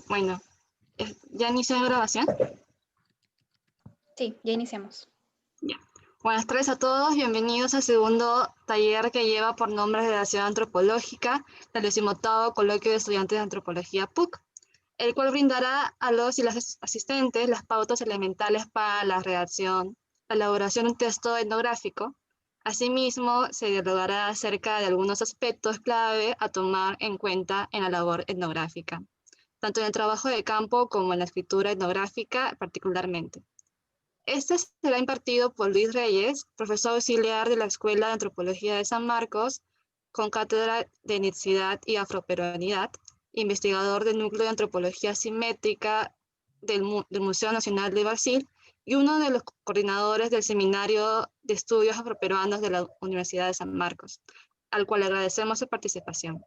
Bueno, ¿ya inició la grabación? Sí, ya iniciamos. Ya. Buenas tardes a todos, bienvenidos al segundo taller que lleva por nombre Redacción Antropológica del 18º Coloquio de Estudiantes de Antropología PUC, el cual brindará a los y las asistentes las pautas elementales para la redacción, la elaboración de un texto etnográfico. Asimismo, se dialogará acerca de algunos aspectos clave a tomar en cuenta en la labor etnográfica, tanto en el trabajo de campo como en la escritura etnográfica particularmente. Este será impartido por Luis Reyes, profesor auxiliar de la Escuela de Antropología de San Marcos, con cátedra de etnicidad y afroperuanidad, investigador del Núcleo de Antropología Simétrica del Museo Nacional de Brasil y uno de los coordinadores del Seminario de Estudios Afroperuanos de la Universidad de San Marcos, al cual agradecemos su participación.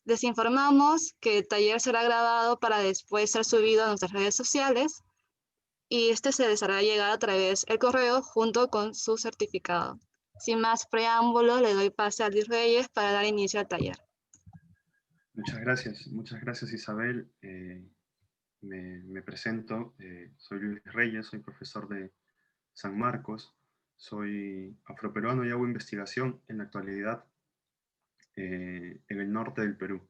Les informamos que el taller será grabado para después ser subido a nuestras redes sociales y este se les hará llegar a través del correo junto con su certificado. Sin más preámbulos, le doy pase a Luis Reyes para dar inicio al taller. Muchas gracias Isabel. Me presento, soy Luis Reyes, soy profesor de San Marcos, soy afroperuano y hago investigación en la actualidad en el norte del Perú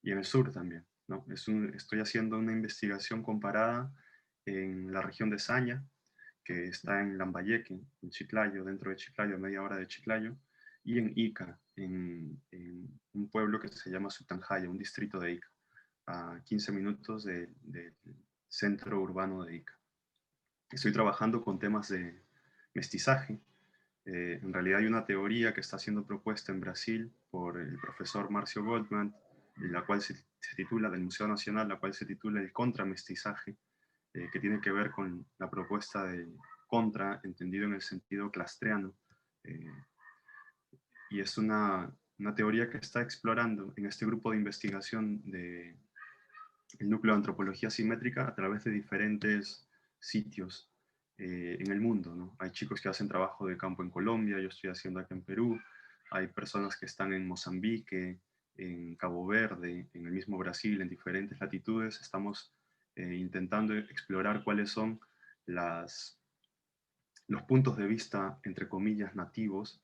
y en el sur también, ¿no? Estoy haciendo una investigación comparada en la región de Saña, que está en Lambayeque, en Chiclayo, dentro de Chiclayo, a media hora de Chiclayo, y en Ica, en un pueblo que se llama Sutanjaya, un distrito de Ica, a 15 minutos del centro urbano de Ica. Estoy trabajando con temas de mestizaje. En realidad hay una teoría que está siendo propuesta en Brasil por el profesor Marcio Goldman, la cual se titula, del Museo Nacional, la cual se titula El contramestizaje, que tiene que ver con la propuesta de contra, entendido en el sentido clastriano, y es una teoría que está explorando en este grupo de investigación del Núcleo de Antropología Simétrica a través de diferentes sitios en el mundo, ¿no? Hay chicos que hacen trabajo de campo en Colombia, yo estoy haciendo acá en Perú, hay personas que están en Mozambique, en Cabo Verde, en el mismo Brasil, en diferentes latitudes. Estamos intentando explorar cuáles son los puntos de vista, entre comillas, nativos,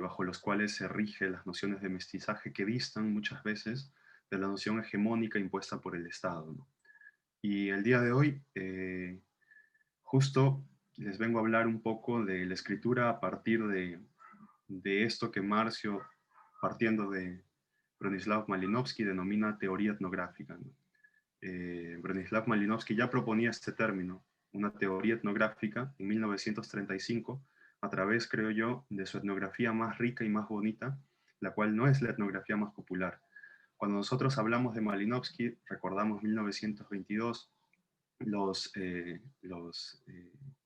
bajo los cuales se rigen las nociones de mestizaje que distan muchas veces de la noción hegemónica impuesta por el Estado, ¿no? Y el día de hoy, justo les vengo a hablar un poco de la escritura a partir de esto que Marcio, partiendo de Bronislaw Malinowski, denomina teoría etnográfica, ¿no? Bronislaw Malinowski ya proponía este término, una teoría etnográfica, en 1935, a través, creo yo, de su etnografía más rica y más bonita, la cual no es la etnografía más popular. Cuando nosotros hablamos de Malinowski, recordamos 1922,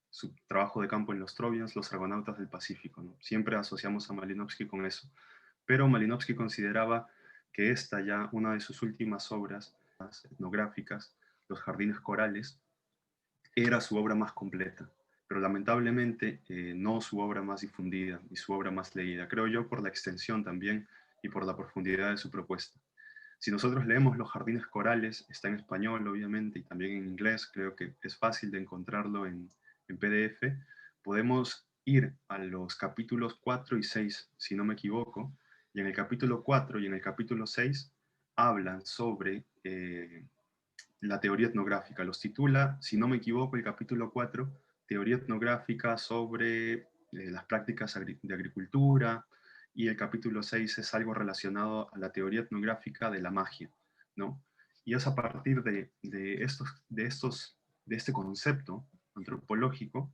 su trabajo de campo en los Trovians, los argonautas del Pacífico, ¿no? Siempre asociamos a Malinowski con eso. Pero Malinowski consideraba que esta, ya una de sus últimas obras etnográficas, Los Jardines Corales, era su obra más completa, pero lamentablemente no su obra más difundida y su obra más leída, creo yo, por la extensión también y por la profundidad de su propuesta. Si nosotros leemos Los Jardines Corales, está en español obviamente y también en inglés, creo que es fácil de encontrarlo en PDF, podemos ir a los capítulos 4 y 6, si no me equivoco, y en el capítulo 4 y en el capítulo 6 hablan sobre la teoría etnográfica. Los titula, si no me equivoco, el capítulo 4, teoría etnográfica sobre las prácticas de agricultura, y el capítulo 6 es algo relacionado a la teoría etnográfica de la magia, ¿no? Y es a partir de este concepto antropológico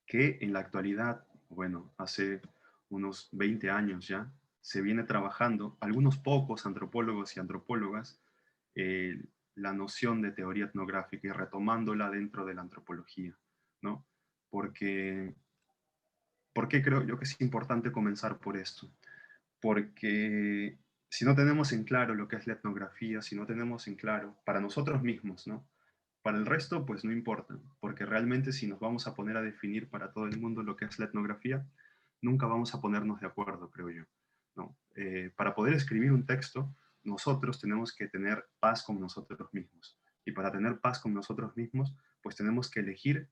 que en la actualidad, bueno, hace unos 20 años ya, se viene trabajando, algunos pocos antropólogos y antropólogas, la noción de teoría etnográfica y retomándola dentro de la antropología, ¿no? ¿Por qué creo yo que es importante comenzar por esto? Porque si no tenemos en claro lo que es la etnografía, si no tenemos en claro, para nosotros mismos, ¿no? Para el resto, pues no importa, porque realmente si nos vamos a poner a definir para todo el mundo lo que es la etnografía, nunca vamos a ponernos de acuerdo, creo yo, ¿no? Para poder escribir un texto, nosotros tenemos que tener paz con nosotros mismos. Y para tener paz con nosotros mismos, pues tenemos que elegir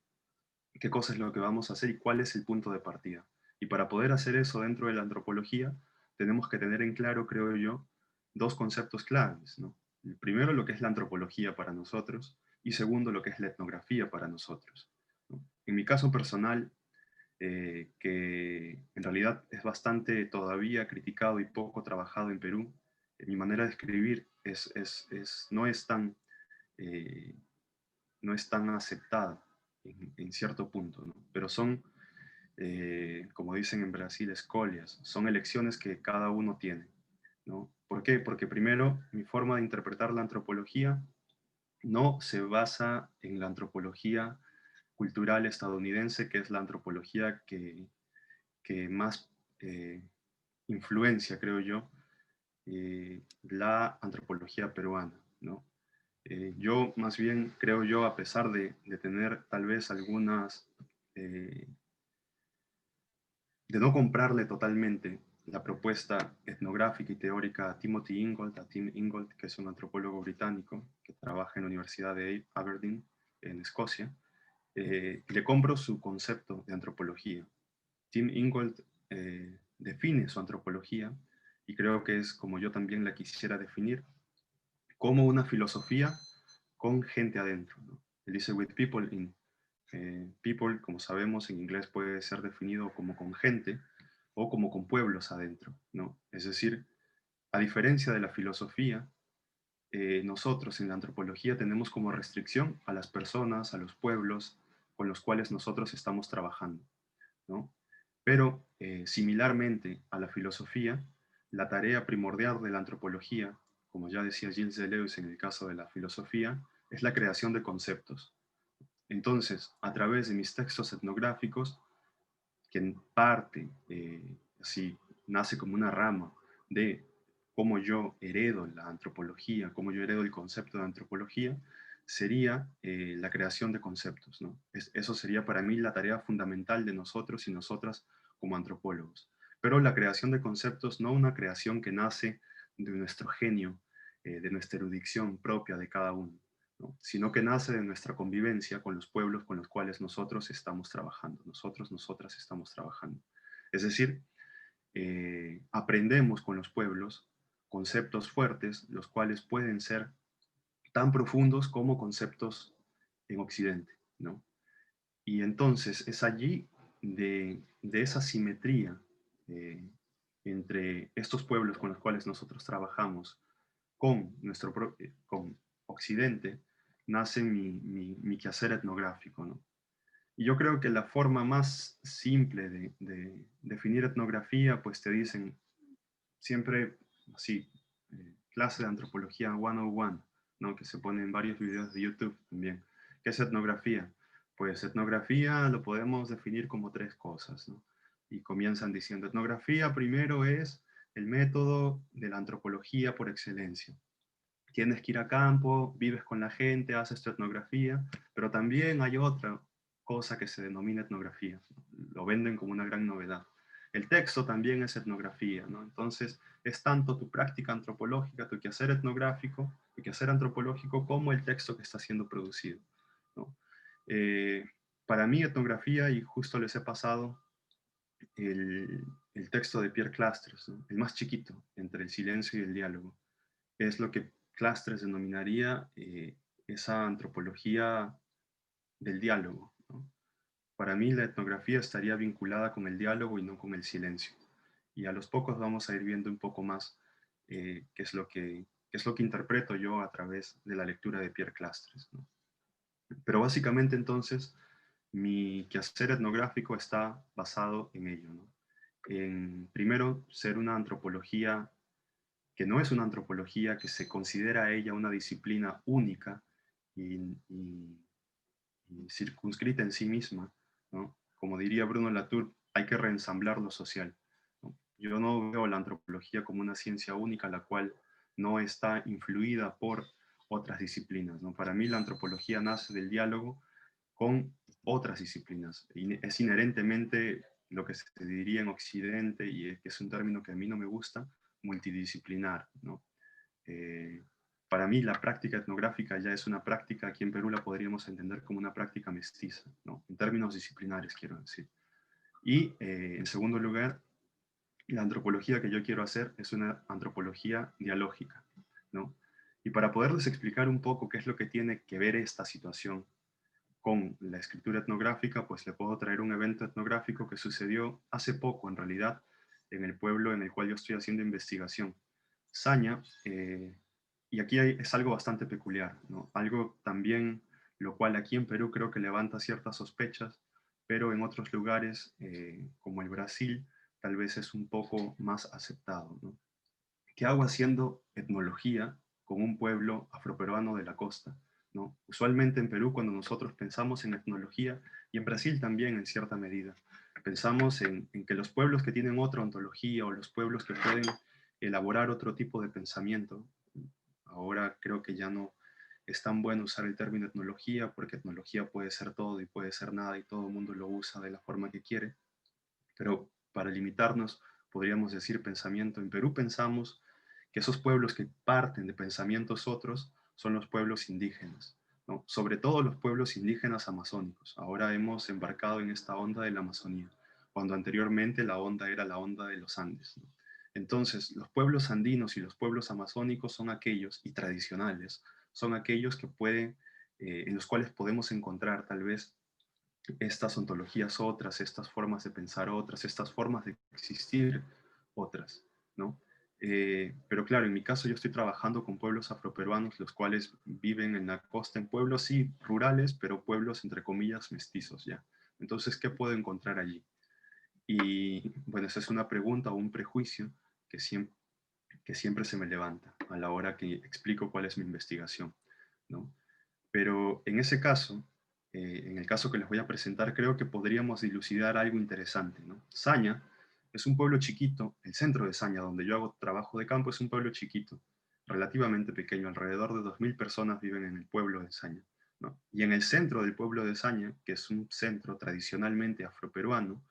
qué cosa es lo que vamos a hacer y cuál es el punto de partida. Y para poder hacer eso dentro de la antropología, tenemos que tener en claro, creo yo, dos conceptos claves, ¿no? El primero, lo que es la antropología para nosotros, y segundo, lo que es la etnografía para nosotros, ¿no? En mi caso personal, que en realidad es bastante todavía criticado y poco trabajado en Perú, mi manera de escribir eh, no es tan aceptada en cierto punto, ¿no? Pero son, como dicen en Brasil, escolias, son elecciones que cada uno tiene, ¿no? ¿Por qué? Porque primero, mi forma de interpretar la antropología no se basa en la antropología cultural estadounidense, que es la antropología que más influencia, creo yo, la antropología peruana, ¿no? Yo más bien creo yo, a pesar de tener tal vez algunas, de no comprarle totalmente la propuesta etnográfica y teórica a Timothy Ingold, a Tim Ingold, que es un antropólogo británico que trabaja en la Universidad de Aberdeen, en Escocia, le compro su concepto de antropología. Tim Ingold define su antropología, y creo que es como yo también la quisiera definir, como una filosofía con gente adentro, ¿no? Él dice with people in. People, como sabemos, en inglés puede ser definido como con gente o como con pueblos adentro, ¿no? Es decir, a diferencia de la filosofía, nosotros en la antropología tenemos como restricción a las personas, a los pueblos con los cuales nosotros estamos trabajando, ¿no? Pero similarmente a la filosofía, la tarea primordial de la antropología, como ya decía Gilles Deleuze en el caso de la filosofía, es la creación de conceptos. Entonces, a través de mis textos etnográficos, que en parte así nace como una rama de cómo yo heredo la antropología, cómo yo heredo el concepto de antropología, sería la creación de conceptos, ¿no? Eso sería para mí la tarea fundamental de nosotros y nosotras como antropólogos. Pero la creación de conceptos, no una creación que nace de nuestro genio, de nuestra erudición propia de cada uno, ¿no? Sino que nace de nuestra convivencia con los pueblos con los cuales nosotros estamos trabajando, nosotros, nosotras estamos trabajando. Es decir, aprendemos con los pueblos conceptos fuertes, los cuales pueden ser tan profundos como conceptos en Occidente, ¿no? Y entonces es allí de esa simetría eh, entre estos pueblos con los cuales nosotros trabajamos con Occidente, nace mi quehacer etnográfico, ¿no? Y yo creo que la forma más simple de definir etnografía, pues te dicen siempre así, clase de antropología 101, ¿no? Que se pone en varios videos de YouTube también. ¿Qué es etnografía? Pues etnografía lo podemos definir como tres cosas, ¿no? Y comienzan diciendo, etnografía primero es el método de la antropología por excelencia. Tienes que ir a campo, vives con la gente, haces tu etnografía, pero también hay otra cosa que se denomina etnografía. Lo venden como una gran novedad. El texto también es etnografía, ¿no? Entonces, es tanto tu práctica antropológica, tu quehacer etnográfico, tu quehacer antropológico, como el texto que está siendo producido, ¿no? Eh, para mí, etnografía, y justo les he pasado el texto de Pierre Clastres, ¿no? El más chiquito entre el silencio y el diálogo, es lo que Clastres denominaría esa antropología del diálogo, ¿no? Para mí la etnografía estaría vinculada con el diálogo y no con el silencio. Y a los pocos vamos a ir viendo un poco más qué es lo que interpreto yo a través de la lectura de Pierre Clastres, ¿no? Pero básicamente entonces mi quehacer etnográfico está basado en ello, ¿no? En primero ser una antropología que no es una antropología que se considera a ella una disciplina única y, y, y circunscrita en sí misma, ¿no? Como diría Bruno Latour, hay que reensamblar lo social, ¿no? Yo no veo la antropología como una ciencia única, la cual no está influida por otras disciplinas, ¿no? Para mí la antropología nace del diálogo con otras disciplinas. Es inherentemente lo que se diría en Occidente, y que es un término que a mí no me gusta, multidisciplinar, ¿no? Para mí la práctica etnográfica ya es una práctica, aquí en Perú la podríamos entender como una práctica mestiza, ¿no? En términos disciplinares, quiero decir. Y en segundo lugar, la antropología que yo quiero hacer es una antropología dialógica, ¿no? Y para poderles explicar un poco qué es lo que tiene que ver esta situación con la escritura etnográfica, pues le puedo traer un evento etnográfico que sucedió hace poco, en realidad, en el pueblo en el cual yo estoy haciendo investigación, Saña, y aquí es algo bastante peculiar, ¿no? Algo también lo cual aquí en Perú creo que levanta ciertas sospechas, pero en otros lugares, como el Brasil, tal vez es un poco más aceptado, ¿no? ¿Qué hago haciendo etnología con un pueblo afroperuano de la costa? ¿No? Usualmente en Perú, cuando nosotros pensamos en etnología, y en Brasil también en cierta medida, pensamos en que los pueblos que tienen otra ontología o los pueblos que pueden elaborar otro tipo de pensamiento, ahora creo que ya no es tan bueno usar el término etnología, porque etnología puede ser todo y puede ser nada y todo el mundo lo usa de la forma que quiere, pero para limitarnos podríamos decir pensamiento. En Perú pensamos que esos pueblos que parten de pensamientos otros son los pueblos indígenas, ¿no? Sobre todo los pueblos indígenas amazónicos. Ahora hemos embarcado en esta onda de la Amazonía, cuando anteriormente la onda era la onda de los Andes, ¿no? Entonces, los pueblos andinos y los pueblos amazónicos son aquellos, y tradicionales, son aquellos que pueden, en los cuales podemos encontrar tal vez estas ontologías otras, estas formas de pensar otras, estas formas de existir otras, ¿no? Pero claro, en mi caso yo estoy trabajando con pueblos afroperuanos, los cuales viven en la costa, en pueblos sí rurales, pero pueblos entre comillas mestizos ya. Entonces, ¿qué puedo encontrar allí? Y bueno, esa es una pregunta o un prejuicio que siempre se me levanta a la hora que explico cuál es mi investigación, ¿no? Pero en ese caso, en el caso que les voy a presentar, creo que podríamos dilucidar algo interesante, ¿no? Saña es un pueblo chiquito, el centro de Saña, donde yo hago trabajo de campo, es un pueblo chiquito, relativamente pequeño, alrededor de 2000 personas viven en el pueblo de Saña, ¿no? Y en el centro del pueblo de Saña, que es un centro tradicionalmente afroperuano,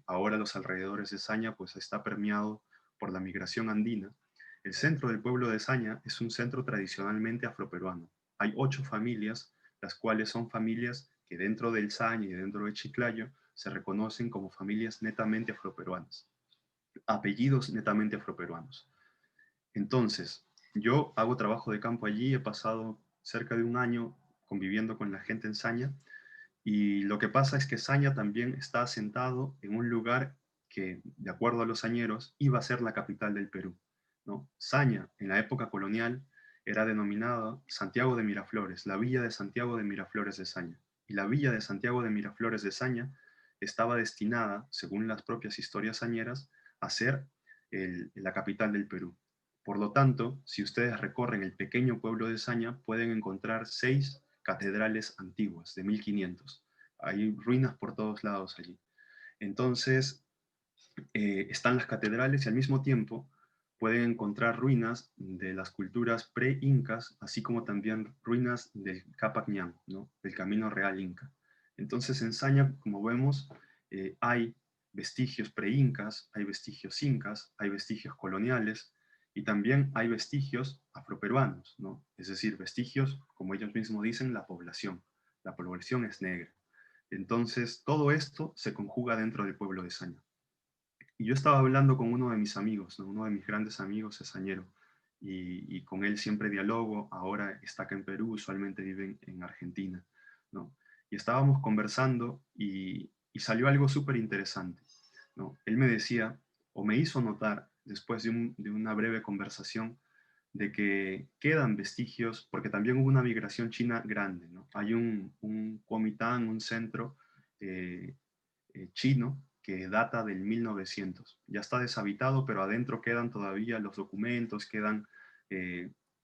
ahora los alrededores de Saña pues está permeado por la migración andina. El centro del pueblo de Saña es un centro tradicionalmente afroperuano. Hay 8 familias, las cuales son familias que dentro del Saña y dentro de Chiclayo se reconocen como familias netamente afroperuanas, apellidos netamente afroperuanos. Entonces, yo hago trabajo de campo allí, he pasado cerca de un año conviviendo con la gente en Saña, y lo que pasa es que Saña también está asentado en un lugar que, de acuerdo a los sañeros, iba a ser la capital del Perú, ¿no? Saña, en la época colonial, era denominada Santiago de Miraflores, la villa de Santiago de Miraflores de Saña. Y la villa de Santiago de Miraflores de Saña estaba destinada, según las propias historias sañeras, a ser la capital del Perú. Por lo tanto, si ustedes recorren el pequeño pueblo de Saña, pueden encontrar 6 catedrales antiguas de 1500. Hay ruinas por todos lados allí. Entonces, están las catedrales y al mismo tiempo pueden encontrar ruinas de las culturas pre-incas, así como también ruinas del Capac Ñan, ¿no? Del Camino Real Inca. Entonces, en Saña, como vemos, hay vestigios pre-incas, hay vestigios incas, hay vestigios coloniales y también hay vestigios afroperuanos, ¿no? Es decir, vestigios, como ellos mismos dicen, la población. La población es negra. Entonces, todo esto se conjuga dentro del pueblo de Saña. Y yo estaba hablando con uno de mis amigos, ¿no? Uno de mis grandes amigos es sañero, y con él siempre dialogo, ahora está acá en Perú, usualmente vive en Argentina, ¿no? Y estábamos conversando y salió algo súper interesante, ¿no? Él me decía, o me hizo notar, después de una breve conversación, de que quedan vestigios, porque también hubo una migración china grande, ¿no? Hay un Kuomintang, un centro eh, chino que data del 1900. Ya está deshabitado, pero adentro quedan todavía los documentos, quedan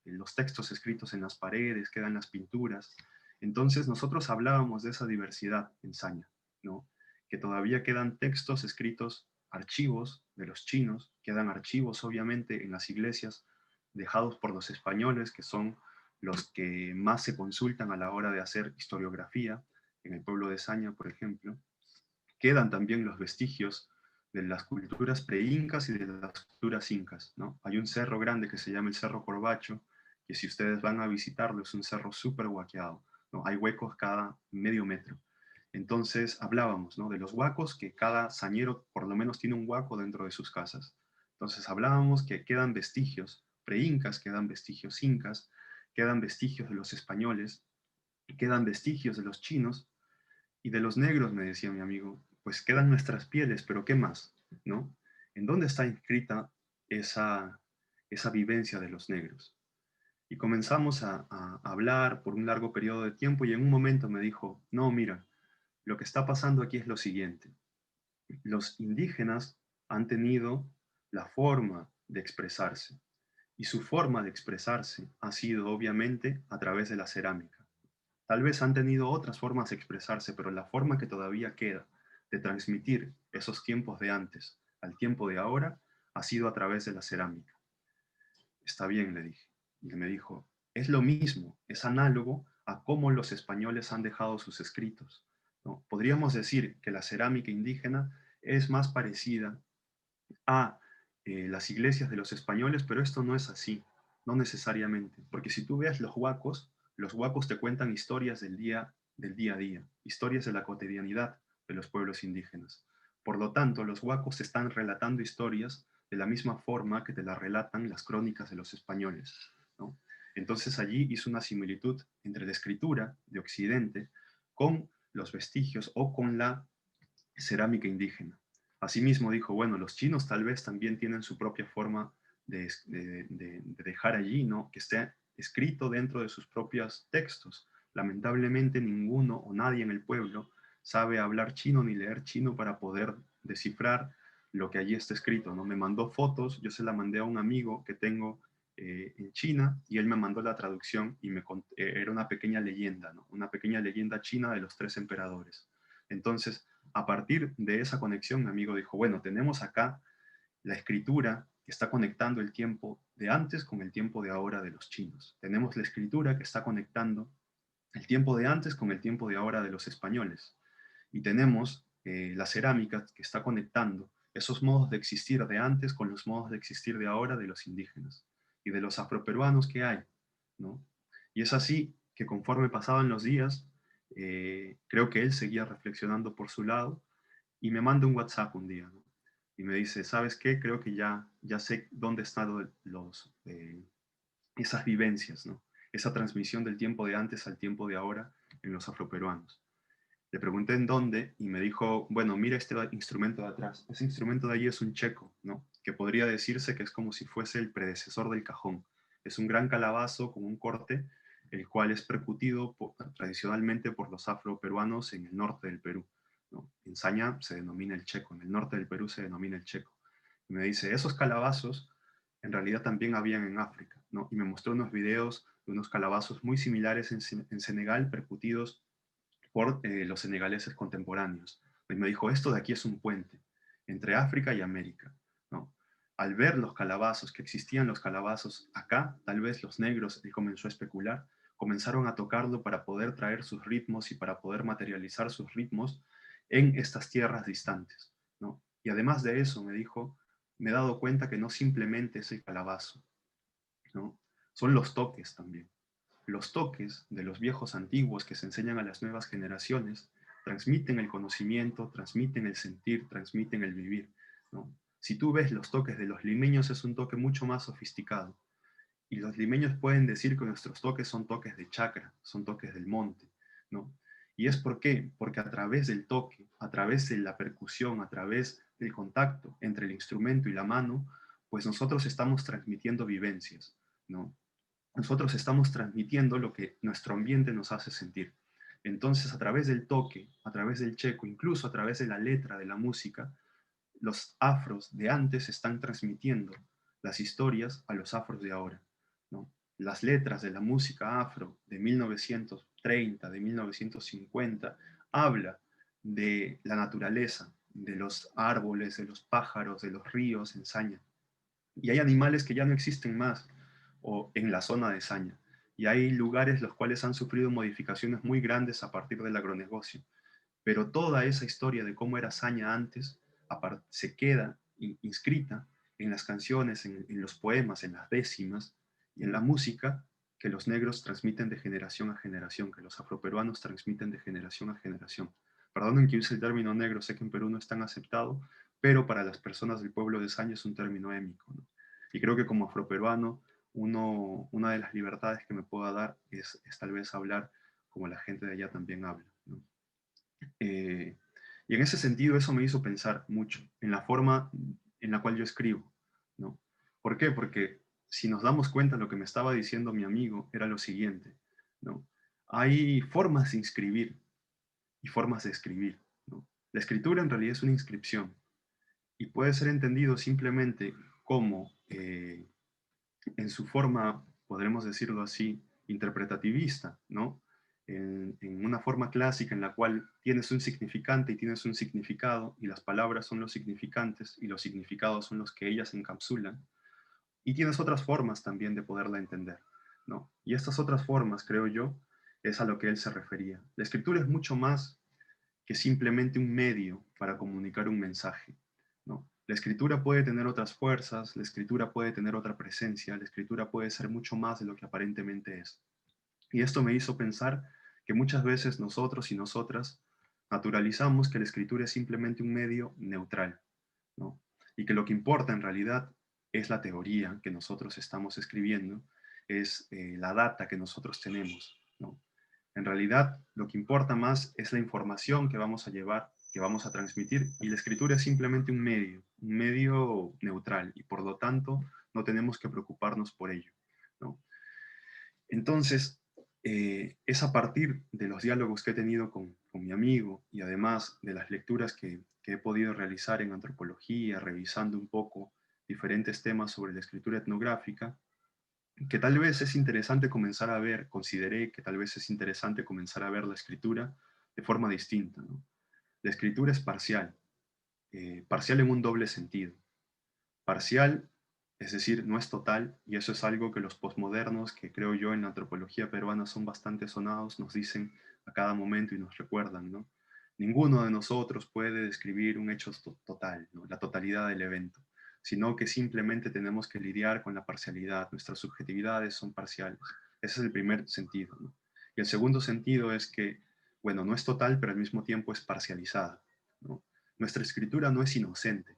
los textos escritos en las paredes, quedan las pinturas. Entonces nosotros hablábamos de esa diversidad en Saña, ¿no? Que todavía quedan textos escritos, archivos de los chinos, quedan archivos obviamente en las iglesias dejados por los españoles, que son los que más se consultan a la hora de hacer historiografía, en el pueblo de Saña, por ejemplo. Quedan también los vestigios de las culturas pre-incas y de las culturas incas, ¿no? Hay un cerro grande que se llama el Cerro Corbacho, que si ustedes van a visitarlo es un cerro súper huaqueado, ¿no? Hay huecos cada medio metro. Entonces hablábamos, ¿no? De los huacos, que cada sañero por lo menos tiene un huaco dentro de sus casas. Entonces hablábamos que quedan vestigios pre-incas, quedan vestigios incas, quedan vestigios de los españoles, quedan vestigios de los chinos y de los negros, me decía mi amigo, pues quedan nuestras pieles, pero ¿qué más? ¿No? ¿En dónde está inscrita esa vivencia de los negros? Y comenzamos a hablar por un largo periodo de tiempo y en un momento me dijo, no, mira, lo que está pasando aquí es lo siguiente. Los indígenas han tenido la forma de expresarse y su forma de expresarse ha sido obviamente a través de la cerámica. Tal vez han tenido otras formas de expresarse, pero la forma que todavía queda de transmitir esos tiempos de antes al tiempo de ahora ha sido a través de la cerámica. Está bien, le dije. Y me dijo, es lo mismo, es análogo a cómo los españoles han dejado sus escritos, ¿no? Podríamos decir que la cerámica indígena es más parecida a las iglesias de los españoles, pero esto no es así, no necesariamente, porque si tú ves los huacos te cuentan historias del día a día, historias de la cotidianidad de los pueblos indígenas. Por lo tanto, los huacos te están relatando historias de la misma forma que te las relatan las crónicas de los españoles, ¿no? Entonces allí hizo una similitud entre la escritura de Occidente con los vestigios o con la cerámica indígena. Asimismo dijo, bueno, los chinos tal vez también tienen su propia forma de dejar allí, ¿no? Que esté escrito dentro de sus propios textos. Lamentablemente ninguno o nadie en el pueblo sabe hablar chino ni leer chino para poder descifrar lo que allí está escrito, ¿no? Me mandó fotos, yo se la mandé a un amigo que tengo en China y él me mandó la traducción y era una pequeña leyenda, ¿no? Una pequeña leyenda china de los tres emperadores. Entonces, a partir de esa conexión, mi amigo dijo, bueno, tenemos acá la escritura que está conectando el tiempo de antes con el tiempo de ahora de los chinos. Tenemos la escritura que está conectando el tiempo de antes con el tiempo de ahora de los españoles. Y tenemos la cerámica que está conectando esos modos de existir de antes con los modos de existir de ahora de los indígenas y de los afroperuanos que hay, ¿no? Y es así que conforme pasaban los días, creo que él seguía reflexionando por su lado y me manda un WhatsApp un día, ¿no? Y me dice, ¿sabes qué? Creo que ya sé dónde están esas vivencias, ¿no? Esa transmisión del tiempo de antes al tiempo de ahora en los afroperuanos. Le pregunté en dónde y me dijo, bueno, mira este instrumento de atrás. Ese instrumento de allí es un checo, ¿no? Que podría decirse que es como si fuese el predecesor del cajón. Es un gran calabazo con un corte, el cual es percutido tradicionalmente por los afroperuanos en el norte del Perú, ¿no? En Saña se denomina el checo, en el norte del Perú se denomina el checo. Y me dice, esos calabazos en realidad también habían en África, ¿no? Y me mostró unos videos de unos calabazos muy similares en Senegal, percutidos por los senegaleses contemporáneos. Y me dijo, esto de aquí es un puente entre África y América, ¿no? Al ver los calabazos, que existían los calabazos acá, tal vez los negros, él comenzó a especular, comenzaron a tocarlo para poder traer sus ritmos y para poder materializar sus ritmos en estas tierras distantes, ¿no? Y además de eso, me dijo, me he dado cuenta que no simplemente es el calabazo, ¿no? Son los toques también. Los toques de los viejos antiguos que se enseñan a las nuevas generaciones transmiten el conocimiento, transmiten el sentir, transmiten el vivir, ¿no? Si tú ves los toques de los limeños es un toque mucho más sofisticado. Y los limeños pueden decir que nuestros toques son toques de chakra, son toques del monte, ¿no? ¿Y es por qué? Porque a través del toque, a través de la percusión, a través del contacto entre el instrumento y la mano, pues nosotros estamos transmitiendo vivencias, ¿no? Nosotros estamos transmitiendo lo que nuestro ambiente nos hace sentir. Entonces, a través del toque, a través del checo, incluso a través de la letra de la música, los afros de antes están transmitiendo las historias a los afros de ahora, ¿no? Las letras de la música afro de 1930, de 1950, habla de la naturaleza, de los árboles, de los pájaros, de los ríos en Saña. Y hay animales que ya no existen más o en la zona de Saña. Y hay lugares los cuales han sufrido modificaciones muy grandes a partir del agronegocio. Pero toda esa historia de cómo era Saña antes se queda inscrita en las canciones, en los poemas, en las décimas y en la música que los negros transmiten de generación a generación, que los afroperuanos transmiten de generación a generación. Perdonen que use el término negro, sé que en Perú no es tan aceptado, pero para las personas del pueblo de Saño es un término émico, ¿no? Y creo que como afroperuano, una de las libertades que me pueda dar es tal vez hablar como la gente de allá también habla, ¿no? Eh, y en ese sentido eso me hizo pensar mucho en la forma en la cual yo escribo, ¿no? ¿Por qué? Porque si nos damos cuenta, lo que me estaba diciendo mi amigo era lo siguiente, ¿no? Hay formas de inscribir y formas de escribir, ¿no? La escritura en realidad es una inscripción y puede ser entendido simplemente como, en su forma, podremos decirlo así, interpretativista, ¿no? En una forma clásica en la cual tienes un significante y tienes un significado, y las palabras son los significantes y los significados son los que ellas encapsulan, y tienes otras formas también de poderla entender, ¿no? Y estas otras formas, creo yo, es a lo que él se refería. La escritura es mucho más que simplemente un medio para comunicar un mensaje, ¿no? La escritura puede tener otras fuerzas, la escritura puede tener otra presencia, la escritura puede ser mucho más de lo que aparentemente es. Y esto me hizo pensar que muchas veces nosotros y nosotras naturalizamos que la escritura es simplemente un medio neutral, ¿no? Y que lo que importa en realidad es la teoría que nosotros estamos escribiendo, es la data que nosotros tenemos, ¿no? En realidad, lo que importa más es la información que vamos a llevar, que vamos a transmitir, y la escritura es simplemente un medio neutral, y por lo tanto no tenemos que preocuparnos por ello, ¿no? Entonces, es a partir de los diálogos que he tenido con mi amigo y además de las lecturas que he podido realizar en antropología, revisando un poco diferentes temas sobre la escritura etnográfica, que tal vez es interesante comenzar a ver, consideré que tal vez es interesante comenzar a ver la escritura de forma distinta, ¿no? La escritura es parcial, parcial en un doble sentido. Parcial, es decir, no es total, y eso es algo que los posmodernos, que creo yo en la antropología peruana son bastante sonados, nos dicen a cada momento y nos recuerdan, ¿no? Ninguno de nosotros puede describir un hecho total, ¿no? La totalidad del evento, sino que simplemente tenemos que lidiar con la parcialidad, nuestras subjetividades son parciales. Ese es el primer sentido, ¿no? Y el segundo sentido es que, bueno, no es total, pero al mismo tiempo es parcializada, ¿no? Nuestra escritura no es inocente.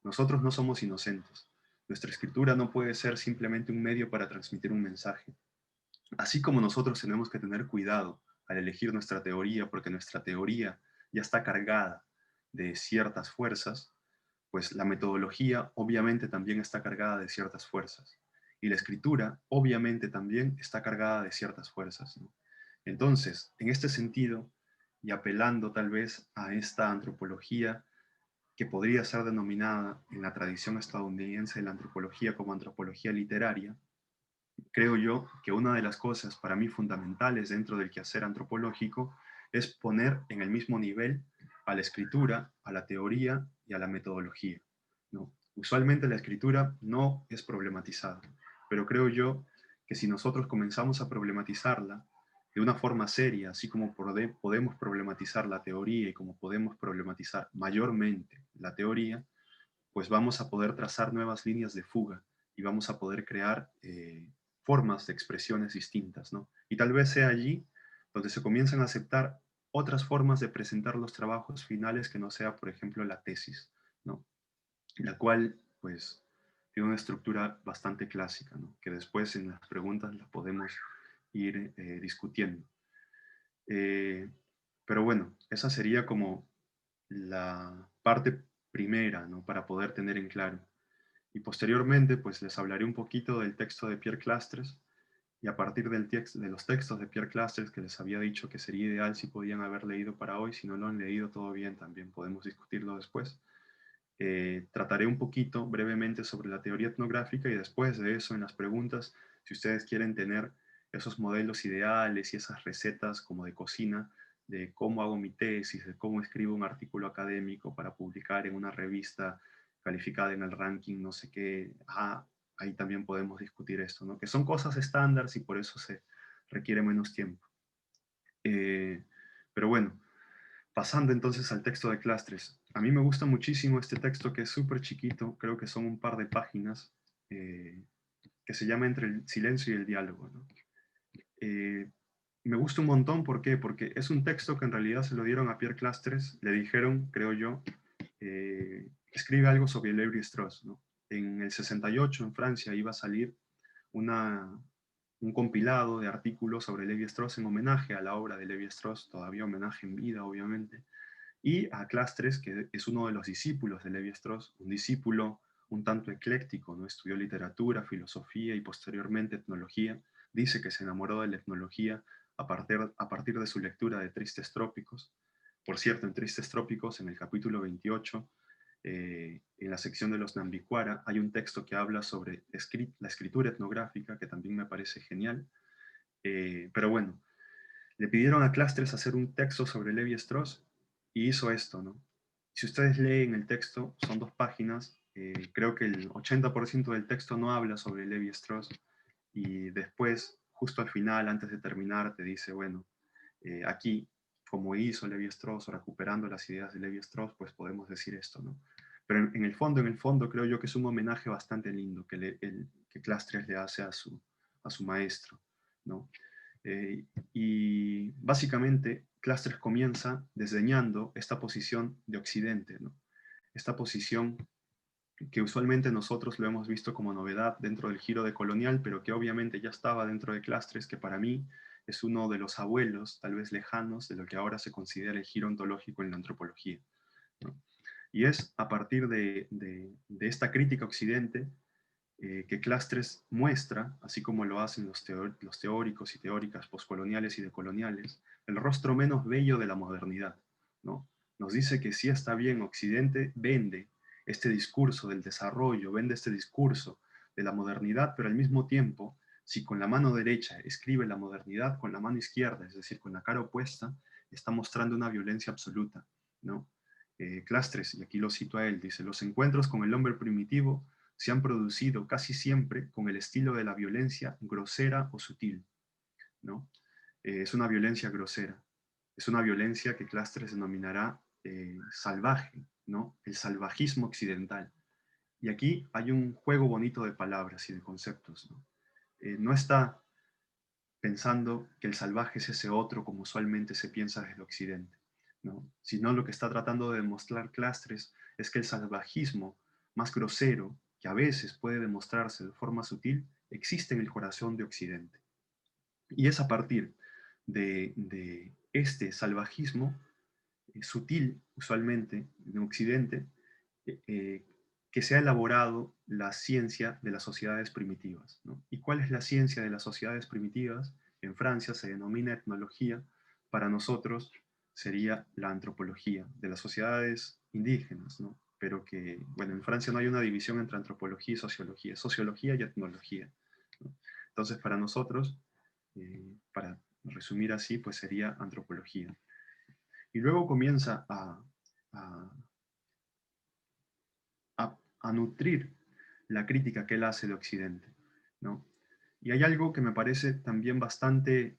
Nosotros no somos inocentes. Nuestra escritura no puede ser simplemente un medio para transmitir un mensaje. Así como nosotros tenemos que tener cuidado al elegir nuestra teoría, porque nuestra teoría ya está cargada de ciertas fuerzas, pues la metodología obviamente también está cargada de ciertas fuerzas. Y la escritura obviamente también está cargada de ciertas fuerzas, ¿no? Entonces, en este sentido, y apelando tal vez a esta antropología que podría ser denominada en la tradición estadounidense de la antropología como antropología literaria, creo yo que una de las cosas para mí fundamentales dentro del quehacer antropológico es poner en el mismo nivel a la escritura, a la teoría y a la metodología, ¿no? Usualmente la escritura no es problematizada, pero creo yo que si nosotros comenzamos a problematizarla de una forma seria, así como podemos problematizar la teoría y como podemos problematizar mayormente la teoría, pues vamos a poder trazar nuevas líneas de fuga y vamos a poder crear formas de expresiones distintas, ¿no? Y tal vez sea allí donde se comienzan a aceptar otras formas de presentar los trabajos finales que no sea, por ejemplo, la tesis, ¿no? La cual, pues, tiene una estructura bastante clásica, ¿no? Que después en las preguntas las podemos ir discutiendo. Eh, pero bueno, esa sería como la parte primera, ¿no? Para poder tener en claro. Y posteriormente, pues les hablaré un poquito del texto de Pierre Clastres, y a partir de los textos de Pierre Clastres, que les había dicho que sería ideal si podían haber leído para hoy, si no lo han leído, todo bien, también podemos discutirlo después. Trataré un poquito brevemente sobre la teoría etnográfica y después de eso, en las preguntas, si ustedes quieren tener esos modelos ideales y esas recetas como de cocina, de cómo hago mi tesis, de cómo escribo un artículo académico para publicar en una revista calificada en el ranking, no sé qué, ahí también podemos discutir esto, ¿no? Que son cosas estándar y por eso se requiere menos tiempo. Pero bueno, pasando entonces al texto de Clastres, A mí me gusta muchísimo este texto que es súper chiquito, creo que son un par de páginas, que se llama Entre el silencio y el diálogo, ¿no? Eh, Me gusta un montón, ¿por qué? Porque es un texto que en realidad se lo dieron a Pierre Clastres, le dijeron, creo yo, escribe algo sobre Lévi-Strauss, ¿no? En el 68, en Francia, iba a salir una, un compilado de artículos sobre Lévi-Strauss en homenaje a la obra de Lévi-Strauss, todavía homenaje en vida, obviamente, y a Clastres, que es uno de los discípulos de Lévi-Strauss, un discípulo un tanto ecléctico, ¿no? Estudió literatura, filosofía y posteriormente etnología. Dice que se enamoró de la etnología a partir de su lectura de Tristes Trópicos. Por cierto, en Tristes Trópicos, en el capítulo 28, en la sección de los Nambiquara, hay un texto que habla sobre la escritura etnográfica, que también me parece genial. Pero bueno, le pidieron a Clastres hacer un texto sobre Lévi-Strauss y hizo esto, ¿no? Si ustedes leen el texto, son 2 páginas, creo que el 80% del texto no habla sobre Lévi-Strauss y después, justo al final, antes de terminar, te dice, bueno, aquí, como hizo Lévi-Strauss, recuperando las ideas de Lévi-Strauss, pues podemos decir esto, ¿no? Pero en el fondo, creo yo que es un homenaje bastante lindo que Clastres le hace a su maestro, ¿no? Y básicamente, Clastres comienza desdeñando esta posición de Occidente, ¿no? Esta posición que usualmente nosotros lo hemos visto como novedad dentro del giro de colonial, pero que obviamente ya estaba dentro de Clastres, que para mí es uno de los abuelos, tal vez lejanos, de lo que ahora se considera el giro ontológico en la antropología, ¿no? Y es a partir de esta crítica a Occidente que Clastres muestra, así como lo hacen los teóricos y teóricas postcoloniales y decoloniales, el rostro menos bello de la modernidad, ¿no? Nos dice que sí está bien, Occidente vende este discurso del desarrollo, vende este discurso de la modernidad, pero al mismo tiempo, si con la mano derecha escribe la modernidad, con la mano izquierda, es decir, con la cara opuesta, está mostrando una violencia absoluta, ¿no? Clastres, y aquí lo cito a él, dice, los encuentros con el hombre primitivo se han producido casi siempre con el estilo de la violencia grosera o sutil, ¿no? Es una violencia grosera, es una violencia que Clastres denominará salvaje, ¿no? El salvajismo occidental. Y aquí hay un juego bonito de palabras y de conceptos, ¿no? No está pensando que el salvaje es ese otro como usualmente se piensa desde Occidente, ¿no? Sino lo que está tratando de demostrar Clastres es que el salvajismo más grosero, que a veces puede demostrarse de forma sutil, existe en el corazón de Occidente. Y es a partir de este salvajismo sutil, usualmente, en Occidente, eh, que se ha elaborado la ciencia de las sociedades primitivas, ¿no? ¿Y cuál es la ciencia de las sociedades primitivas? En Francia se denomina etnología, para nosotros sería la antropología de las sociedades indígenas, ¿no? Pero que, bueno, en Francia no hay una división entre antropología y sociología y etnología, ¿no? Entonces, para nosotros, para resumir así, pues sería antropología. Y luego comienza a, a nutrir la crítica que él hace de Occidente, ¿no? Y hay algo que me parece también bastante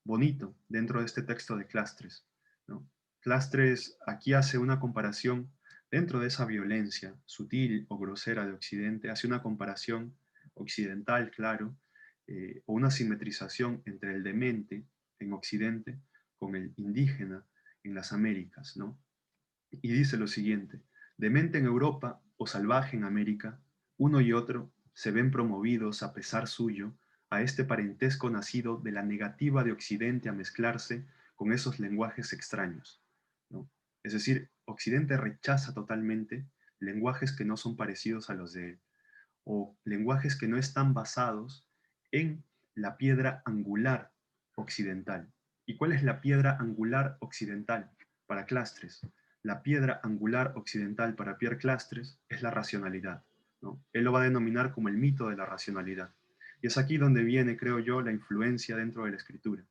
bonito dentro de este texto de Clastres, ¿no? Clastres aquí hace una comparación dentro de esa violencia sutil o grosera de Occidente, hace una comparación occidental, claro, o una simetrización entre el demente en Occidente con el indígena en las Américas, ¿no? Y dice lo siguiente, demente en Europa o salvaje en América, uno y otro se ven promovidos a pesar suyo a este parentesco nacido de la negativa de Occidente a mezclarse con esos lenguajes extraños, ¿no? Es decir, Occidente rechaza totalmente lenguajes que no son parecidos a los de él, o lenguajes que no están basados en la piedra angular occidental. ¿Y cuál es la piedra angular occidental para Clastres? La piedra angular occidental para Pierre Clastres es la racionalidad, ¿no? Él lo va a denominar como el mito de la racionalidad. Y es aquí donde viene, creo yo, la influencia dentro de la escritura.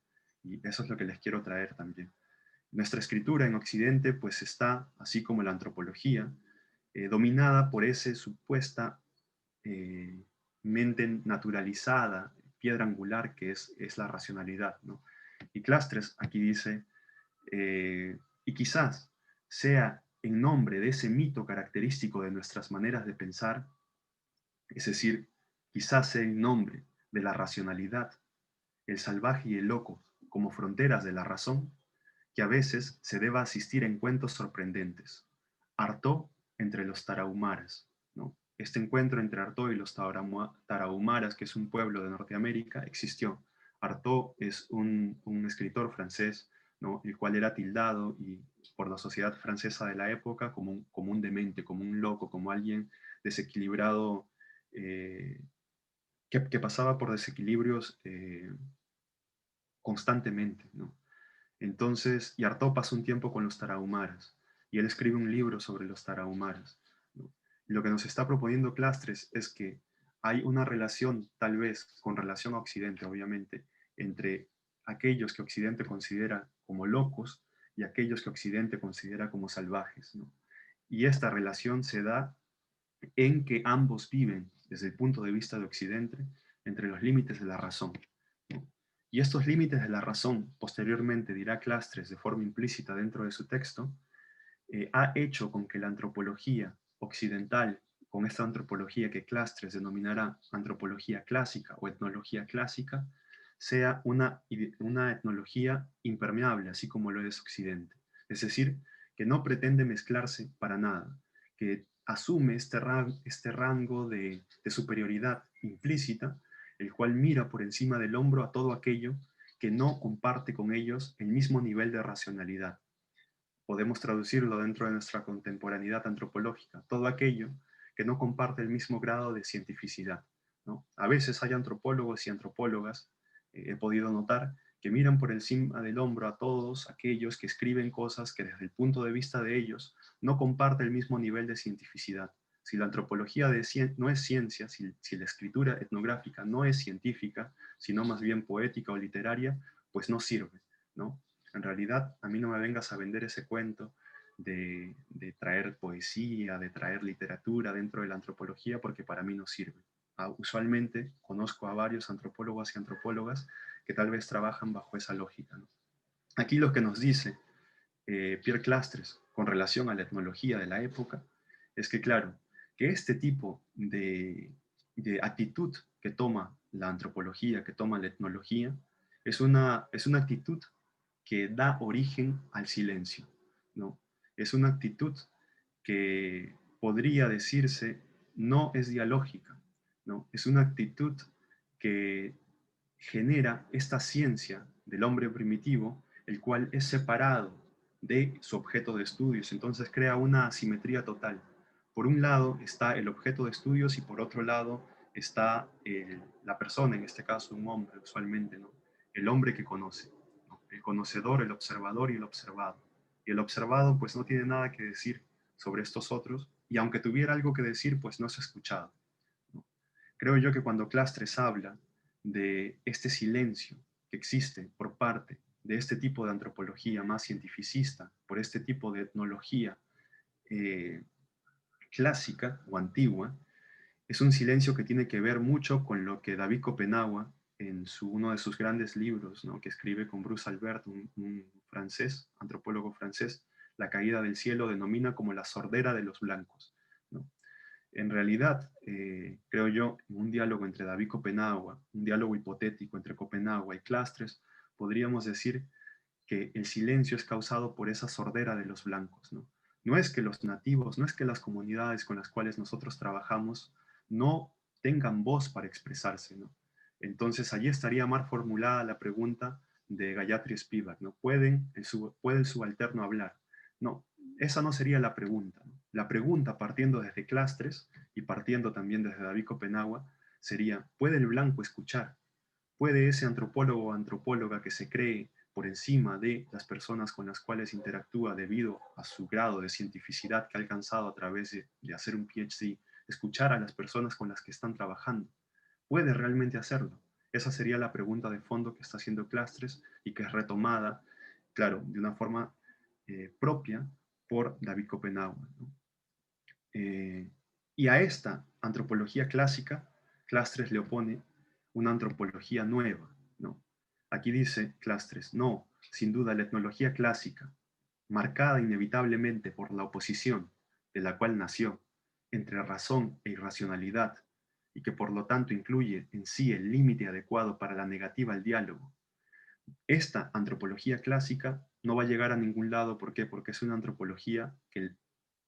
Y eso es lo que les quiero traer también. Nuestra escritura en Occidente pues está, así como la antropología, dominada por esa supuesta eh, mente naturalizada, piedra angular que es la racionalidad, ¿no? Y Clastres aquí dice, y quizás sea en nombre de ese mito característico de nuestras maneras de pensar, es decir, quizás sea en nombre de la racionalidad, el salvaje y el loco como fronteras de la razón, que a veces se deba asistir a encuentros sorprendentes. Artaud entre los tarahumaras, ¿no? Este encuentro entre Artaud y los tarahumaras, que es un pueblo de Norteamérica, existió. Artaud es un escritor francés, ¿no? El cual era tildado por la sociedad francesa de la época como un demente, como un loco, como alguien desequilibrado, eh, que pasaba por desequilibrios constantemente, ¿no? Entonces, y Artaud pasa un tiempo con los tarahumaras, y él escribe un libro sobre los tarahumaras, ¿no? Y lo que nos está proponiendo Clastres es que hay una relación, tal vez con relación a Occidente, obviamente, entre aquellos que Occidente considera como locos y aquellos que Occidente considera como salvajes, ¿no? Y esta relación se da en que ambos viven, desde el punto de vista de Occidente, entre los límites de la razón, ¿no? Y estos límites de la razón, posteriormente dirá Clastres de forma implícita dentro de su texto, ha hecho con que la antropología occidental, con esta antropología que Clastres denominará antropología clásica o etnología clásica, sea una etnología impermeable, así como lo es Occidente. Es decir, que no pretende mezclarse para nada, que asume este rango de superioridad implícita, el cual mira por encima del hombro a todo aquello que no comparte con ellos el mismo nivel de racionalidad. Podemos traducirlo dentro de nuestra contemporaneidad antropológica, todo aquello que no comparte el mismo grado de cientificidad, ¿no? A veces hay antropólogos y antropólogas, he podido notar, que miran por encima del hombro a todos aquellos que escriben cosas que desde el punto de vista de ellos no comparte el mismo nivel de cientificidad. Si la antropología no es ciencia, si la escritura etnográfica no es científica, sino más bien poética o literaria, pues no sirve, ¿no? En realidad, a mí no me vengas a vender ese cuento de traer poesía, de traer literatura dentro de la antropología, porque para mí no sirve. Usualmente conozco a varios antropólogos y antropólogas que tal vez trabajan bajo esa lógica, ¿no? Aquí lo que nos dice Pierre Clastres con relación a la etnología de la época es que, claro, que este tipo de actitud que toma la antropología, que toma la etnología, es una actitud que da origen al silencio, ¿no? Es una actitud que podría decirse no es dialógica, ¿no? Es una actitud que genera esta ciencia del hombre primitivo, el cual es separado de su objeto de estudios, entonces crea una asimetría total. Por un lado está el objeto de estudios y por otro lado está la persona, en este caso un hombre usualmente, ¿no? El hombre que conoce, ¿no? El conocedor, el observador y el observado. Y el observado pues no tiene nada que decir sobre estos otros y aunque tuviera algo que decir pues no es escuchado, ¿no? Creo yo que cuando Clastres habla de este silencio que existe por parte de este tipo de antropología más cientificista, por este tipo de etnología eh, clásica o antigua, es un silencio que tiene que ver mucho con lo que David Copenhague, en uno de sus grandes libros, ¿no?, que escribe con Bruce Albert, un francés, antropólogo francés, La caída del cielo, denomina como la sordera de los blancos, ¿no? En realidad, creo yo, en un diálogo entre David Copenhague, un diálogo hipotético entre Copenhague y Clastres, podríamos decir que el silencio es causado por esa sordera de los blancos, ¿no? No es que los nativos, no es que las comunidades con las cuales nosotros trabajamos no tengan voz para expresarse, ¿no? Entonces allí estaría mal formulada la pregunta de Gayatri Spivak, ¿no? ¿Puede el subalterno hablar? No, esa no sería la pregunta, ¿no? La pregunta, partiendo desde Clastres y partiendo también desde David Copenhague, sería, ¿puede el blanco escuchar? ¿Puede ese antropólogo o antropóloga que se cree por encima de las personas con las cuales interactúa debido a su grado de cientificidad que ha alcanzado a través de hacer un PhD, escuchar a las personas con las que están trabajando? ¿Puede realmente hacerlo? Esa sería la pregunta de fondo que está haciendo Clastres y que es retomada, claro, de una forma propia por David Copenhague, ¿no? Y a esta antropología clásica, Clastres le opone una antropología nueva, ¿no? Aquí dice Clastres, no, sin duda la etnología clásica marcada inevitablemente por la oposición de la cual nació entre razón e irracionalidad, y que por lo tanto incluye en sí el límite adecuado para la negativa al diálogo, esta antropología clásica no va a llegar a ningún lado. ¿Por qué? Porque es una antropología que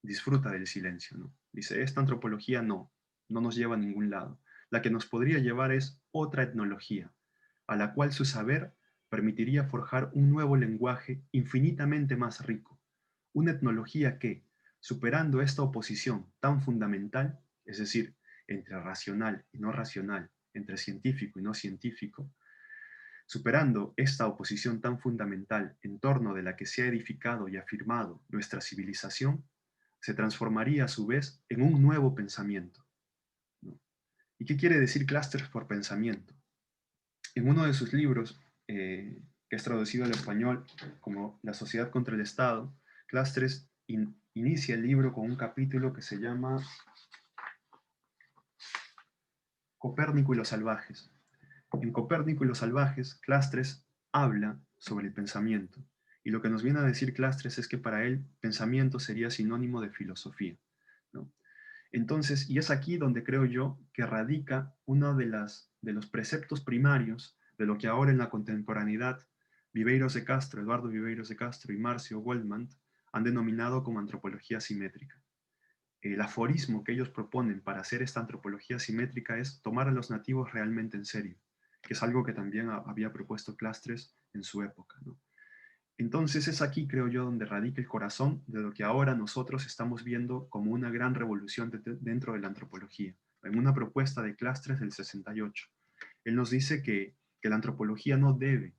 disfruta del silencio, ¿no? Dice, esta antropología no nos lleva a ningún lado. La que nos podría llevar es otra etnología, a la cual su saber permitiría forjar un nuevo lenguaje infinitamente más rico. Una etnología que, superando esta oposición tan fundamental, es decir, entre racional y no racional, entre científico y no científico, superando esta oposición tan fundamental en torno de la que se ha edificado y afirmado nuestra civilización, se transformaría a su vez en un nuevo pensamiento, ¿no? ¿Y qué quiere decir Clastres por pensamiento? En uno de sus libros, que es traducido al español como La sociedad contra el Estado, Clastres inicia el libro con un capítulo que se llama Copérnico y los salvajes. En Copérnico y los salvajes, Clastres habla sobre el pensamiento, y lo que nos viene a decir Clastres es que para él pensamiento sería sinónimo de filosofía, ¿no? Entonces, y es aquí donde creo yo que radica uno de los preceptos primarios de lo que ahora en la contemporaneidad Viveiros de Castro, Eduardo Viveiros de Castro y Marcio Goldman han denominado como antropología simétrica. El aforismo que ellos proponen para hacer esta antropología simétrica es tomar a los nativos realmente en serio, que es algo que también había propuesto Clastres en su época, ¿no? Entonces es aquí, creo yo, donde radica el corazón de lo que ahora nosotros estamos viendo como una gran revolución dentro de la antropología, en una propuesta de Clastres del 68. Él nos dice que la antropología no debe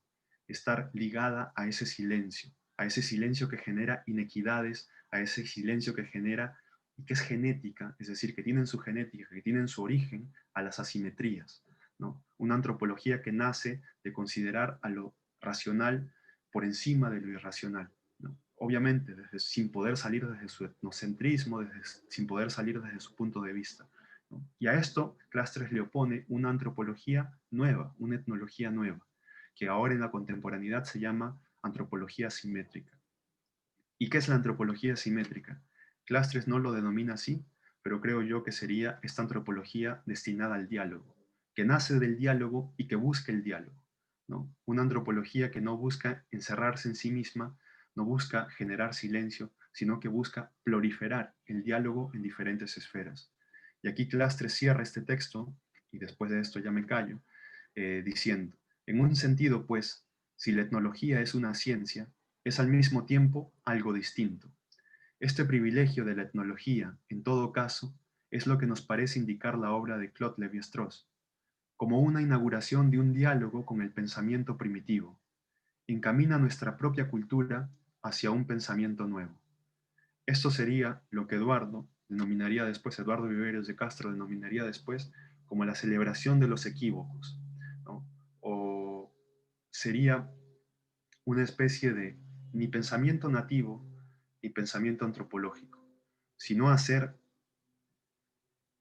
estar ligada a ese silencio que genera inequidades, a ese silencio que genera y que es genética, es decir, que tienen su genética, que tienen su origen a las asimetrías, ¿no? Una antropología que nace de considerar a lo racional por encima de lo irracional, ¿no? Obviamente, sin poder salir desde su etnocentrismo, sin poder salir desde su punto de vista, ¿no? Y a esto Clastres le opone una antropología nueva, una etnología nueva, que ahora en la contemporaneidad se llama antropología simétrica. ¿Y qué es la antropología simétrica? Clastres no lo denomina así, pero creo yo que sería esta antropología destinada al diálogo, que nace del diálogo y que busca el diálogo, ¿no? Una antropología que no busca encerrarse en sí misma, no busca generar silencio, sino que busca proliferar el diálogo en diferentes esferas. Y aquí Clastres cierra este texto, y después de esto ya me callo, diciendo, en un sentido, pues, si la etnología es una ciencia, es al mismo tiempo algo distinto. Este privilegio de la etnología, en todo caso, es lo que nos parece indicar la obra de Claude Lévi-Strauss, como una inauguración de un diálogo con el pensamiento primitivo. Encamina nuestra propia cultura hacia un pensamiento nuevo. Esto sería lo que Eduardo Viveiros de Castro denominaría después como la celebración de los equívocos, ¿no? O sería una especie de ni pensamiento nativo ni pensamiento antropológico, sino hacer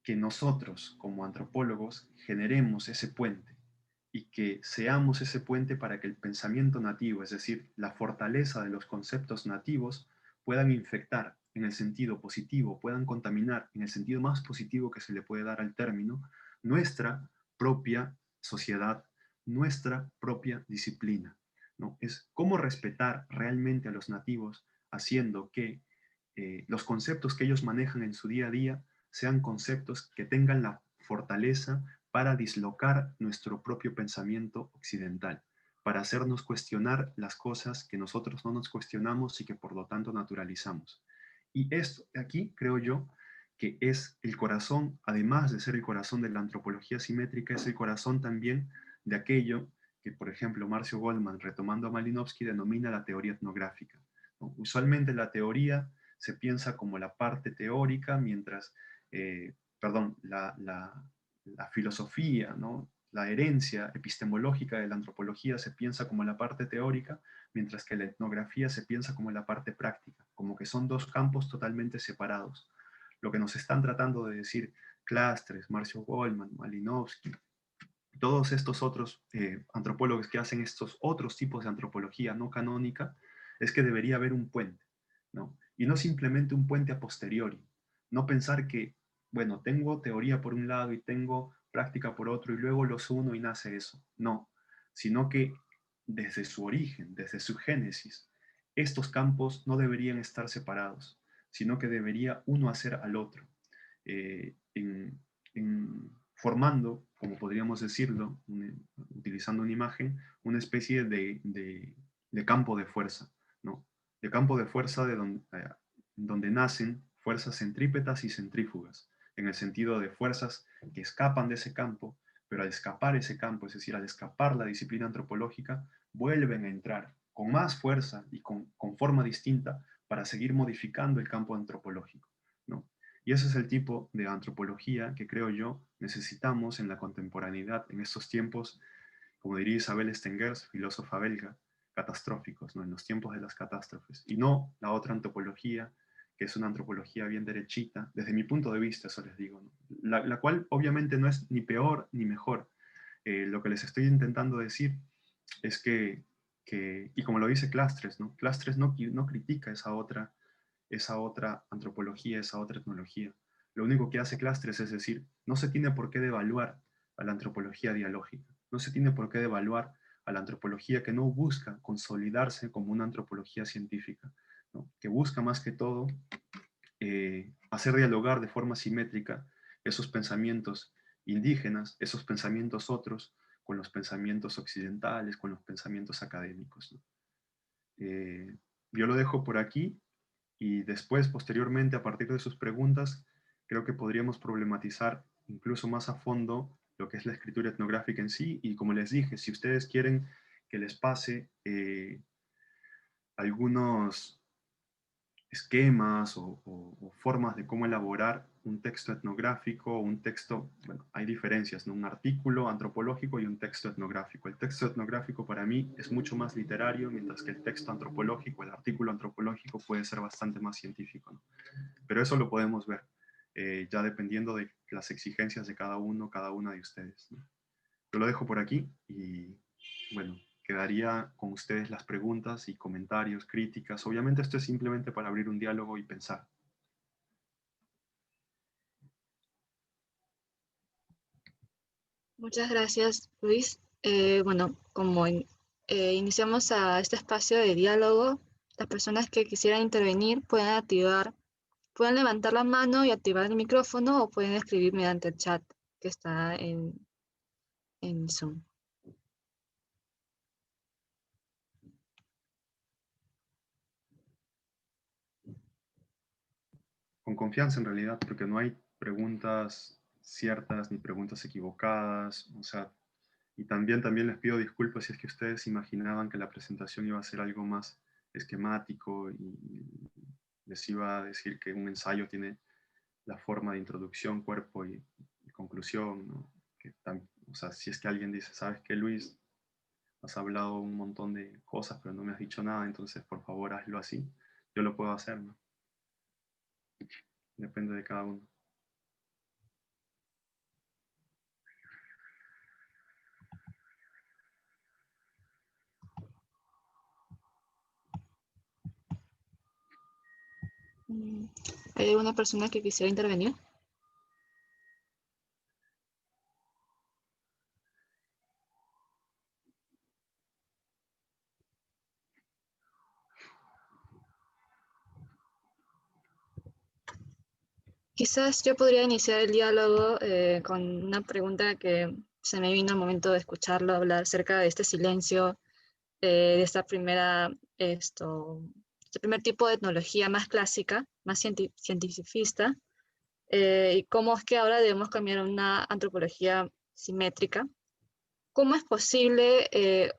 que nosotros como antropólogos generemos ese puente y que seamos ese puente para que el pensamiento nativo, es decir, la fortaleza de los conceptos nativos, puedan infectar en el sentido positivo, puedan contaminar en el sentido más positivo que se le puede dar al término, nuestra propia sociedad, nuestra propia disciplina, ¿no? Es cómo respetar realmente a los nativos haciendo que los conceptos que ellos manejan en su día a día sean conceptos que tengan la fortaleza para dislocar nuestro propio pensamiento occidental, para hacernos cuestionar las cosas que nosotros no nos cuestionamos y que por lo tanto naturalizamos. Y esto aquí creo yo que es el corazón, además de ser el corazón de la antropología simétrica, es el corazón también de aquello que, por ejemplo, Marcio Goldman, retomando a Malinowski, denomina la teoría etnográfica, ¿no? Usualmente la teoría se piensa como la parte teórica, mientras, perdón, la filosofía, ¿no? La herencia epistemológica de la antropología se piensa como la parte teórica, mientras que la etnografía se piensa como la parte práctica, como que son dos campos totalmente separados. Lo que nos están tratando de decir Clastres, Marcio Goldman, Malinowski, todos estos otros antropólogos que hacen estos otros tipos de antropología no canónica, es que debería haber un puente. ¿no? Y no simplemente un puente a posteriori. No pensar que, bueno, tengo teoría por un lado y tengo práctica por otro y luego los uno y nace eso. No, sino que desde su origen, desde su génesis, estos campos no deberían estar separados, sino que debería uno hacer al otro, formando, como podríamos decirlo, utilizando una imagen, una especie de campo de fuerza, ¿no? De campo de fuerza donde nacen fuerzas centrípetas y centrífugas, en el sentido de fuerzas que escapan de ese campo, pero al escapar ese campo, es decir, al escapar la disciplina antropológica, vuelven a entrar con más fuerza y con forma distinta para seguir modificando el campo antropológico, ¿no? Y ese es el tipo de antropología que creo yo necesitamos en la contemporaneidad, en estos tiempos, como diría Isabel Stengers, filósofa belga, catastróficos, ¿no? En los tiempos de las catástrofes. Y no la otra antropología, que es una antropología bien derechita, desde mi punto de vista, eso les digo, ¿no? La cual obviamente no es ni peor ni mejor. Lo que les estoy intentando decir es y como lo dice Clastres, ¿no? Clastres no critica esa otra antropología, esa otra etnología. Lo único que hace Clastres es decir, no se tiene por qué devaluar a la antropología dialógica, no se tiene por qué devaluar a la antropología que no busca consolidarse como una antropología científica, ¿no? Que busca más que todo hacer dialogar de forma simétrica esos pensamientos indígenas, esos pensamientos otros, con los pensamientos occidentales, con los pensamientos académicos, ¿no? Yo lo dejo por aquí y después, posteriormente, a partir de sus preguntas, creo que podríamos problematizar incluso más a fondo lo que es la escritura etnográfica en sí. Y como les dije, si ustedes quieren que les pase algunos esquemas o formas de cómo elaborar un texto etnográfico, un texto, bueno, hay diferencias, ¿no? Un artículo antropológico y un texto etnográfico. El texto etnográfico para mí es mucho más literario, mientras que el texto antropológico, el artículo antropológico puede ser bastante más científico, ¿no? Pero eso lo podemos ver, ya dependiendo de las exigencias de cada uno, cada una de ustedes, ¿no? Yo lo dejo por aquí y bueno, quedaría con ustedes las preguntas y comentarios, críticas. Obviamente esto es simplemente para abrir un diálogo y pensar. Muchas gracias, Luis. Bueno, como iniciamos a este espacio de diálogo, las personas que quisieran intervenir pueden levantar la mano y activar el micrófono o pueden escribir mediante el chat que está en Zoom. Con confianza en realidad, porque no hay preguntas ciertas ni preguntas equivocadas. O sea, y también les pido disculpas si es que ustedes imaginaban que la presentación iba a ser algo más esquemático y les iba a decir que un ensayo tiene la forma de introducción, cuerpo y conclusión, ¿no? O sea, si es que alguien dice, ¿sabes qué, Luis? Has hablado un montón de cosas, pero no me has dicho nada, entonces por favor hazlo así. Yo lo puedo hacer, ¿no? Depende de cada uno. Mm, ¿Hay alguna persona que quisiera intervenir? Quizás yo podría iniciar el diálogo con una pregunta que se me vino al momento de escucharlo hablar acerca de este silencio, de esta este primer tipo de etnología más clásica, más cientificista, y cómo es que ahora debemos cambiar a una antropología simétrica. ¿Cómo es posible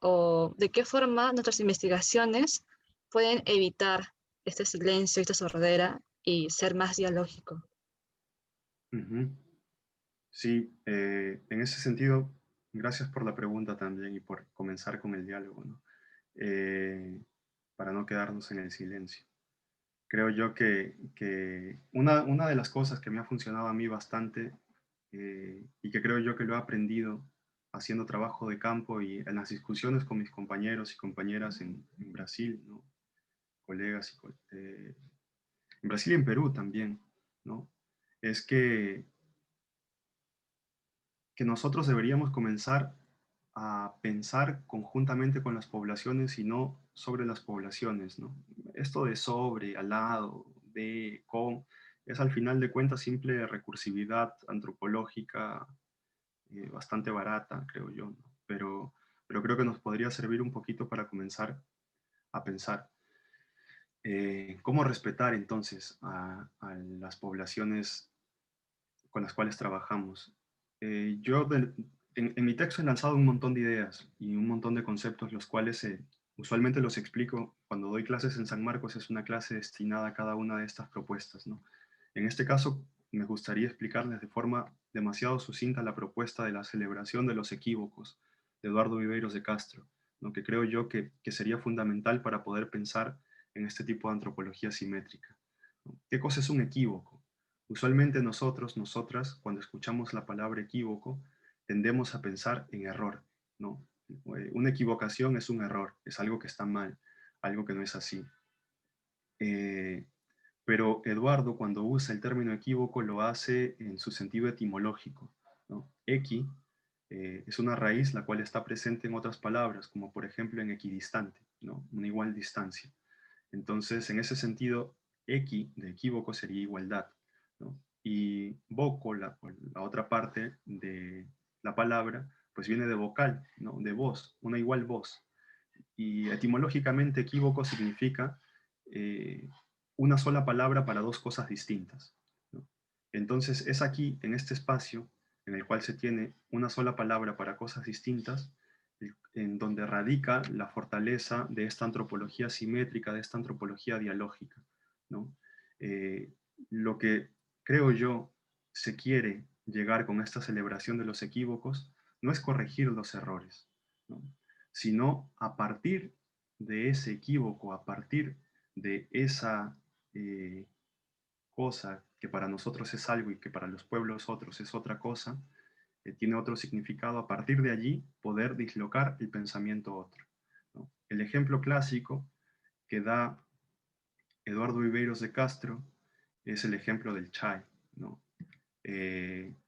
o de qué forma nuestras investigaciones pueden evitar este silencio, esta sordera y ser más dialógico? Ujú. Sí, en ese sentido, gracias por la pregunta también y por comenzar con el diálogo, ¿no? Para no quedarnos en el silencio. Creo yo que una de las cosas que me ha funcionado a mí bastante y que creo yo que lo he aprendido haciendo trabajo de campo y en las discusiones con mis compañeros y compañeras en Brasil, ¿no? colegas en Brasil y en Perú también, ¿no? Es que nosotros deberíamos comenzar a pensar conjuntamente con las poblaciones y no sobre las poblaciones, ¿no? Esto de sobre, al lado, de, con, es al final de cuentas simple recursividad antropológica bastante barata, creo yo, ¿no? Pero creo que nos podría servir un poquito para comenzar a pensar. ¿Cómo respetar entonces a las poblaciones con las cuales trabajamos? En mi texto he lanzado un montón de ideas y un montón de conceptos, los cuales usualmente los explico cuando doy clases en San Marcos. Es una clase destinada a cada una de estas propuestas, ¿no? En este caso, me gustaría explicarles de forma demasiado sucinta la propuesta de la celebración de los equívocos de Eduardo Viveiros de Castro, ¿no? Que creo yo que sería fundamental para poder pensar en este tipo de antropología simétrica, ¿no? ¿Qué cosa es un equívoco? Usualmente nosotros, nosotras, cuando escuchamos la palabra equívoco, tendemos a pensar en error, ¿no? Una equivocación es un error, es algo que está mal, algo que no es así. Pero Eduardo, cuando usa el término equívoco, lo hace en su sentido etimológico, ¿no? Equi es una raíz la cual está presente en otras palabras, como por ejemplo en equidistante, ¿no? Una igual distancia. Entonces, en ese sentido, equi de equívoco sería igualdad, ¿no? Y voco, la otra parte de la palabra, pues viene de vocal, ¿no? De voz, una igual voz. Y etimológicamente equívoco significa eh, una sola palabra para dos cosas distintas, ¿no? Entonces es aquí, en este espacio, en el cual se tiene una sola palabra para cosas distintas, en donde radica la fortaleza de esta antropología simétrica, de esta antropología dialógica, ¿no? Eh, lo que creo yo se quiere llegar con esta celebración de los equívocos no es corregir los errores, ¿no? Sino a partir de ese equívoco, a partir de esa cosa que para nosotros es algo y que para los pueblos otros es otra cosa, tiene otro significado, a partir de allí poder dislocar el pensamiento otro, ¿no? El ejemplo clásico que da Eduardo Viveiros de Castro es el ejemplo del chai, ¿no?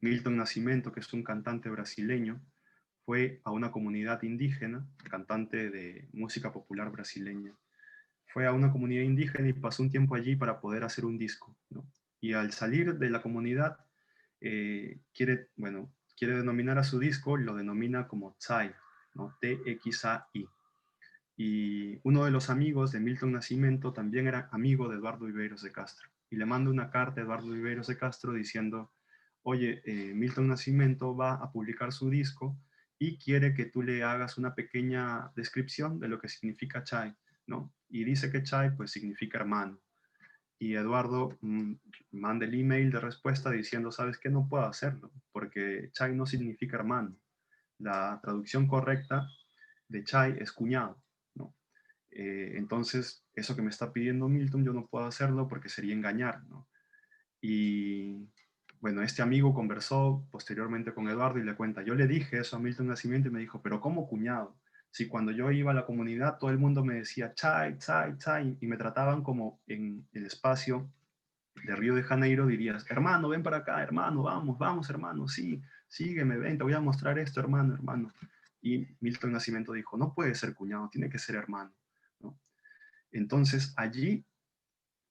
Milton Nascimento, que es un cantante brasileño, fue a una comunidad indígena, cantante de música popular brasileña, fue a una comunidad indígena y pasó un tiempo allí para poder hacer un disco, ¿no? Y al salir de la comunidad, quiere denominar a su disco, lo denomina como Tsai, ¿no? T-X-A-I. Y uno de los amigos de Milton Nascimento también era amigo de Eduardo Viveiros de Castro. Y le manda una carta a Eduardo Viveiros de Castro diciendo, oye, Milton Nascimento va a publicar su disco y quiere que tú le hagas una pequeña descripción de lo que significa Chai, ¿no? Y dice que Chai pues significa hermano. Y Eduardo manda el email de respuesta diciendo, ¿sabes qué? No puedo hacerlo, porque Chai no significa hermano. La traducción correcta de Chai es cuñado, ¿no? Entonces, eso que me está pidiendo Milton, yo no puedo hacerlo porque sería engañar, ¿no? Y bueno, este amigo conversó posteriormente con Eduardo y le cuenta, yo le dije eso a Milton Nascimento y me dijo, pero ¿cómo cuñado? Si cuando yo iba a la comunidad todo el mundo me decía Chai, Chai, Chai, y me trataban como en el espacio de Río de Janeiro dirías, hermano, ven para acá, hermano, vamos, vamos, hermano, sí, sígueme, ven, te voy a mostrar esto, hermano, hermano. Y Milton Nascimento dijo, no puede ser cuñado, tiene que ser hermano, ¿no? Entonces allí,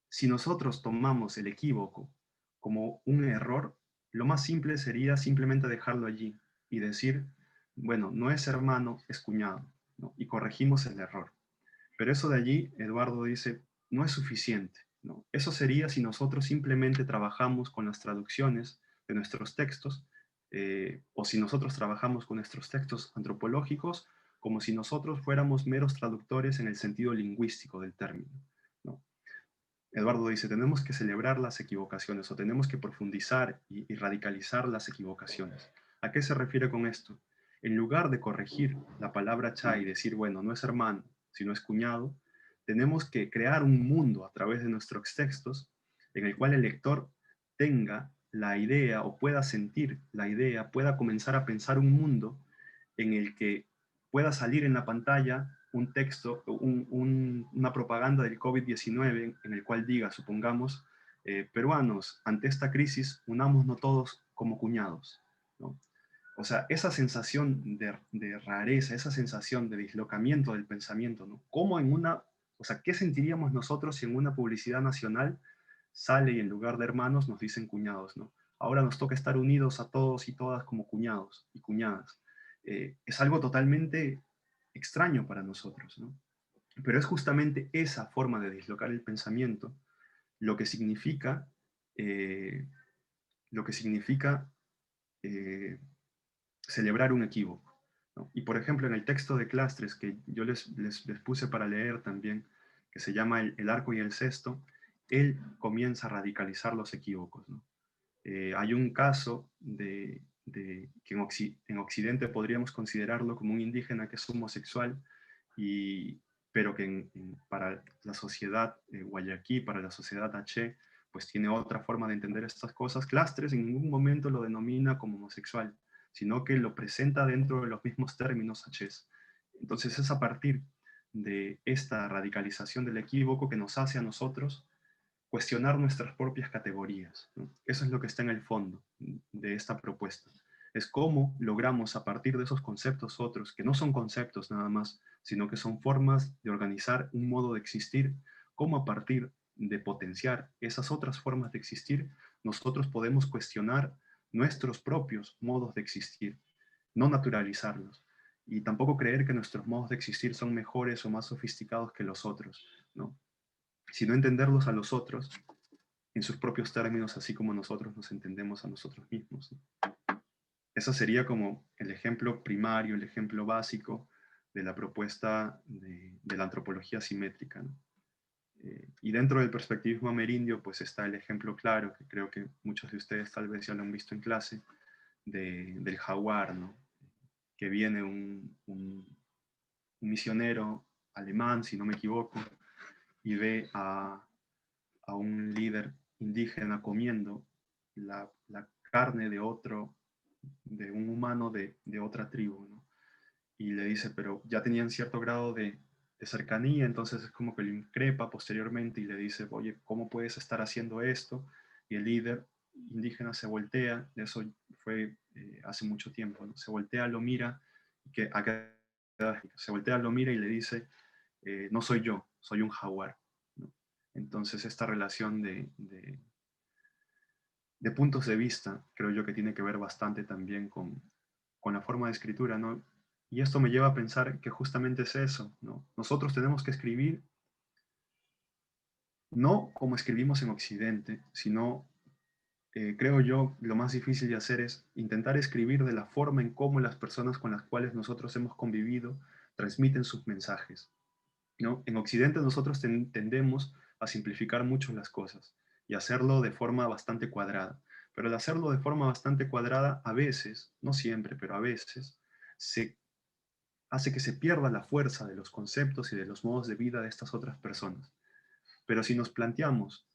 si nosotros tomamos el equívoco como un error, lo más simple sería simplemente dejarlo allí y decir, bueno, no es hermano, es cuñado, ¿no? Y corregimos el error. Pero eso de allí, Eduardo dice, no es suficiente, ¿no? Eso sería si nosotros simplemente trabajamos con las traducciones de nuestros textos, o si nosotros trabajamos con nuestros textos antropológicos, como si nosotros fuéramos meros traductores en el sentido lingüístico del término, ¿no? Eduardo dice, tenemos que celebrar las equivocaciones o tenemos que profundizar y radicalizar las equivocaciones. ¿A qué se refiere con esto? En lugar de corregir la palabra chai y decir, bueno, no es hermano, sino es cuñado, tenemos que crear un mundo a través de nuestros textos en el cual el lector tenga la idea o pueda sentir la idea, pueda comenzar a pensar un mundo en el que pueda salir en la pantalla un texto, una propaganda del COVID-19 en el cual diga, supongamos, peruanos, ante esta crisis, unámonos todos como cuñados, ¿no? O sea, esa sensación de rareza, esa sensación de dislocamiento del pensamiento, ¿no? ¿Cómo en una, o sea, qué sentiríamos nosotros si en una publicidad nacional sale y en lugar de hermanos nos dicen cuñados, ¿no? Ahora nos toca estar unidos a todos y todas como cuñados y cuñadas. Es algo totalmente extraño para nosotros, ¿no? Pero es justamente esa forma de dislocar el pensamiento lo que significa, eh, lo que significa eh, celebrar un equívoco, ¿no? Y por ejemplo, en el texto de Clastres que yo les puse para leer también, que se llama El arco y el cesto, él comienza a radicalizar los equívocos, ¿no? Hay un caso que en Occidente podríamos considerarlo como un indígena que es homosexual, pero que para la sociedad guayaquí, para la sociedad H, pues tiene otra forma de entender estas cosas. Clastres en ningún momento lo denomina como homosexual, sino que lo presenta dentro de los mismos términos H's. Entonces es a partir de esta radicalización del equívoco que nos hace a nosotros cuestionar nuestras propias categorías, ¿no? Eso es lo que está en el fondo de esta propuesta. Es cómo logramos a partir de esos conceptos otros, que no son conceptos nada más, sino que son formas de organizar un modo de existir, cómo a partir de potenciar esas otras formas de existir, nosotros podemos cuestionar nuestros propios modos de existir, no naturalizarlos, y tampoco creer que nuestros modos de existir son mejores o más sofisticados que los otros, ¿no? Sino entenderlos a los otros en sus propios términos, así como nosotros nos entendemos a nosotros mismos, ¿no? Eso sería como el ejemplo primario, el ejemplo básico de la propuesta de la antropología simétrica, ¿no? Y dentro del perspectivismo amerindio, pues está el ejemplo claro, que creo que muchos de ustedes tal vez ya lo han visto en clase, del jaguar, ¿no? Que viene un misionero alemán, si no me equivoco, y ve a un líder indígena comiendo la carne de un humano de otra tribu, ¿no? Y le dice, pero ya tenían cierto grado de cercanía, entonces es como que lo increpa posteriormente y le dice, oye, ¿cómo puedes estar haciendo esto? Y el líder indígena se voltea, eso fue hace mucho tiempo, ¿no? Se voltea, lo mira, que acá se voltea, lo mira y le dice, no soy yo, soy un jaguar, ¿no? Entonces esta relación de puntos de vista creo yo que tiene que ver bastante también con la forma de escritura, ¿no? Y esto me lleva a pensar que justamente es eso, ¿no? Nosotros tenemos que escribir no como escribimos en Occidente, sino, creo yo, lo más difícil de hacer es intentar escribir de la forma en cómo las personas con las cuales nosotros hemos convivido transmiten sus mensajes, ¿no? En Occidente nosotros tendemos a simplificar mucho las cosas y hacerlo de forma bastante cuadrada. Pero al hacerlo de forma bastante cuadrada, a veces, no siempre, pero a veces, se hace que se pierda la fuerza de los conceptos y de los modos de vida de estas otras personas. Pero si nos planteamos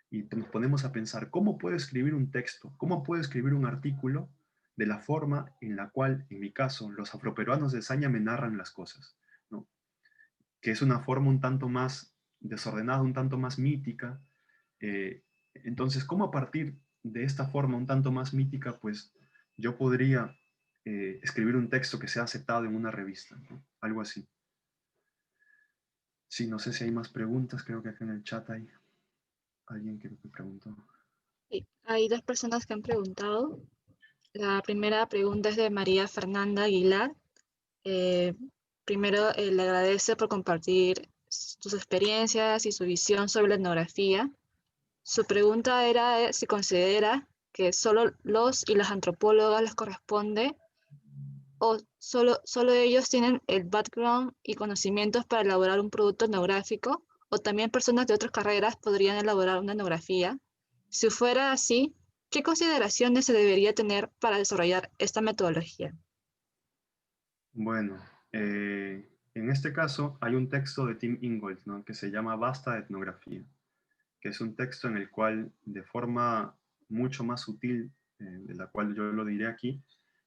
y nos ponemos a pensar cómo puedo escribir un texto, cómo puedo escribir un artículo de la forma en la cual, en mi caso, los afroperuanos de Saña me narran las cosas, ¿no? Que es una forma un tanto más desordenada, un tanto más mítica. Entonces, ¿cómo a partir de esta forma un tanto más mítica, pues yo podría escribir un texto que sea aceptado en una revista, ¿no? Algo así. Sí, no sé si hay más preguntas, creo que acá en el chat hay alguien que me preguntó. Sí, hay dos personas que han preguntado. La primera pregunta es de María Fernanda Aguilar. Eh, Primero, le agradece por compartir sus experiencias y su visión sobre la etnografía. Su pregunta era si considera que solo los y las antropólogas les corresponde o solo ellos tienen el background y conocimientos para elaborar un producto etnográfico, o también personas de otras carreras podrían elaborar una etnografía. Si fuera así, ¿qué consideraciones se debería tener para desarrollar esta metodología? Bueno, en este caso hay un texto de Tim Ingold, ¿no? Que se llama Basta de etnografía, que es un texto en el cual, de forma mucho más sutil, de la cual yo lo diré aquí,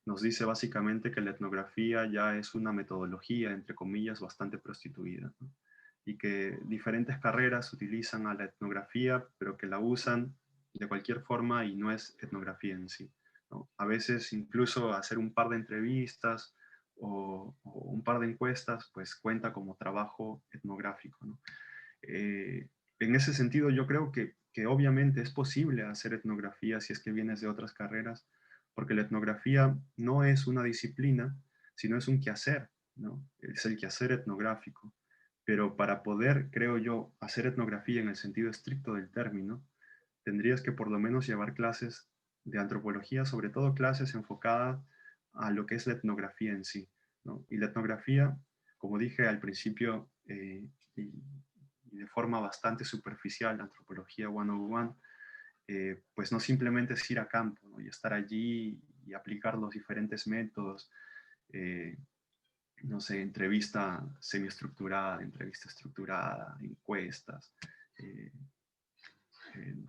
nos dice básicamente que la etnografía ya es una metodología, entre comillas, bastante prostituida, ¿no? Y que diferentes carreras utilizan a la etnografía, pero que la usan de cualquier forma y no es etnografía en sí, ¿no? A veces incluso hacer un par de entrevistas o un par de encuestas, pues cuenta como trabajo etnográfico, ¿no? En ese sentido, yo creo que obviamente es posible hacer etnografía si es que vienes de otras carreras, porque la etnografía no es una disciplina, sino es un quehacer, ¿no? Es el quehacer etnográfico. Pero para poder, creo yo, hacer etnografía en el sentido estricto del término, tendrías que por lo menos llevar clases de antropología, sobre todo clases enfocadas a lo que es la etnografía en sí, ¿no? Y la etnografía, como dije al principio, y de forma bastante superficial, la antropología 101, pues no simplemente es ir a campo, ¿no? Y estar allí y aplicar los diferentes métodos, eh, no sé, entrevista semiestructurada, entrevista estructurada, encuestas, eh,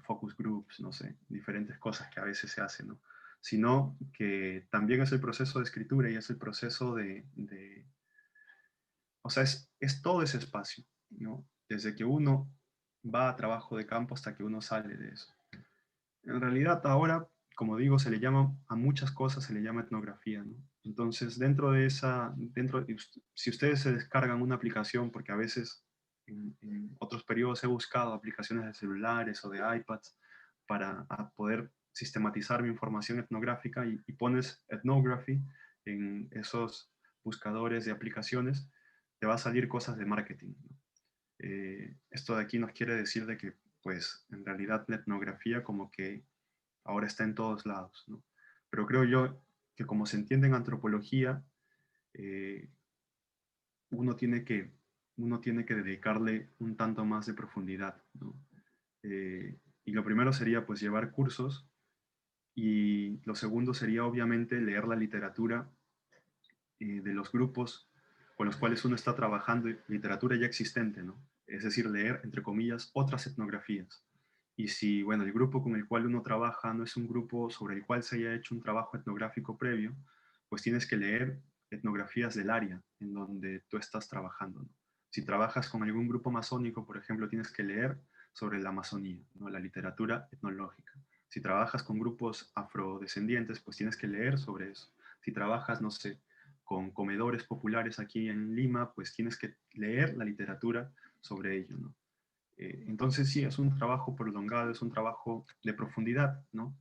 focus groups, no sé, diferentes cosas que a veces se hacen, ¿no? Sino que también es el proceso de escritura y es el proceso o sea, es todo ese espacio, ¿no? Desde que uno va a trabajo de campo hasta que uno sale de eso. En realidad ahora, como digo, se le llama a muchas cosas, se le llama etnografía, ¿no? Entonces, dentro de esa, si ustedes se descargan una aplicación, porque a veces en otros periodos he buscado aplicaciones de celulares o de iPads para poder sistematizar mi información etnográfica y pones ethnography en esos buscadores de aplicaciones, te va a salir cosas de marketing, ¿no? Esto de aquí nos quiere decir de que, pues, en realidad la etnografía como que ahora está en todos lados, ¿no? Pero creo yo que como se entiende en antropología, eh, uno, tiene que, uno tiene que dedicarle un tanto más de profundidad, ¿no? Y lo primero sería pues llevar cursos y lo segundo sería obviamente leer la literatura de los grupos con los cuales uno está trabajando, literatura ya existente, ¿no? Es decir, leer, entre comillas, otras etnografías. Y si, bueno, el grupo con el cual uno trabaja no es un grupo sobre el cual se haya hecho un trabajo etnográfico previo, pues tienes que leer etnografías del área en donde tú estás trabajando, ¿no? Si trabajas con algún grupo masónico, por ejemplo, tienes que leer sobre la Amazonía, ¿no? La literatura etnológica. Si trabajas con grupos afrodescendientes, pues tienes que leer sobre eso. Si trabajas, no sé, con comedores populares aquí en Lima, pues tienes que leer la literatura sobre ello, ¿no? Entonces sí, es un trabajo prolongado, es un trabajo de profundidad, ¿no?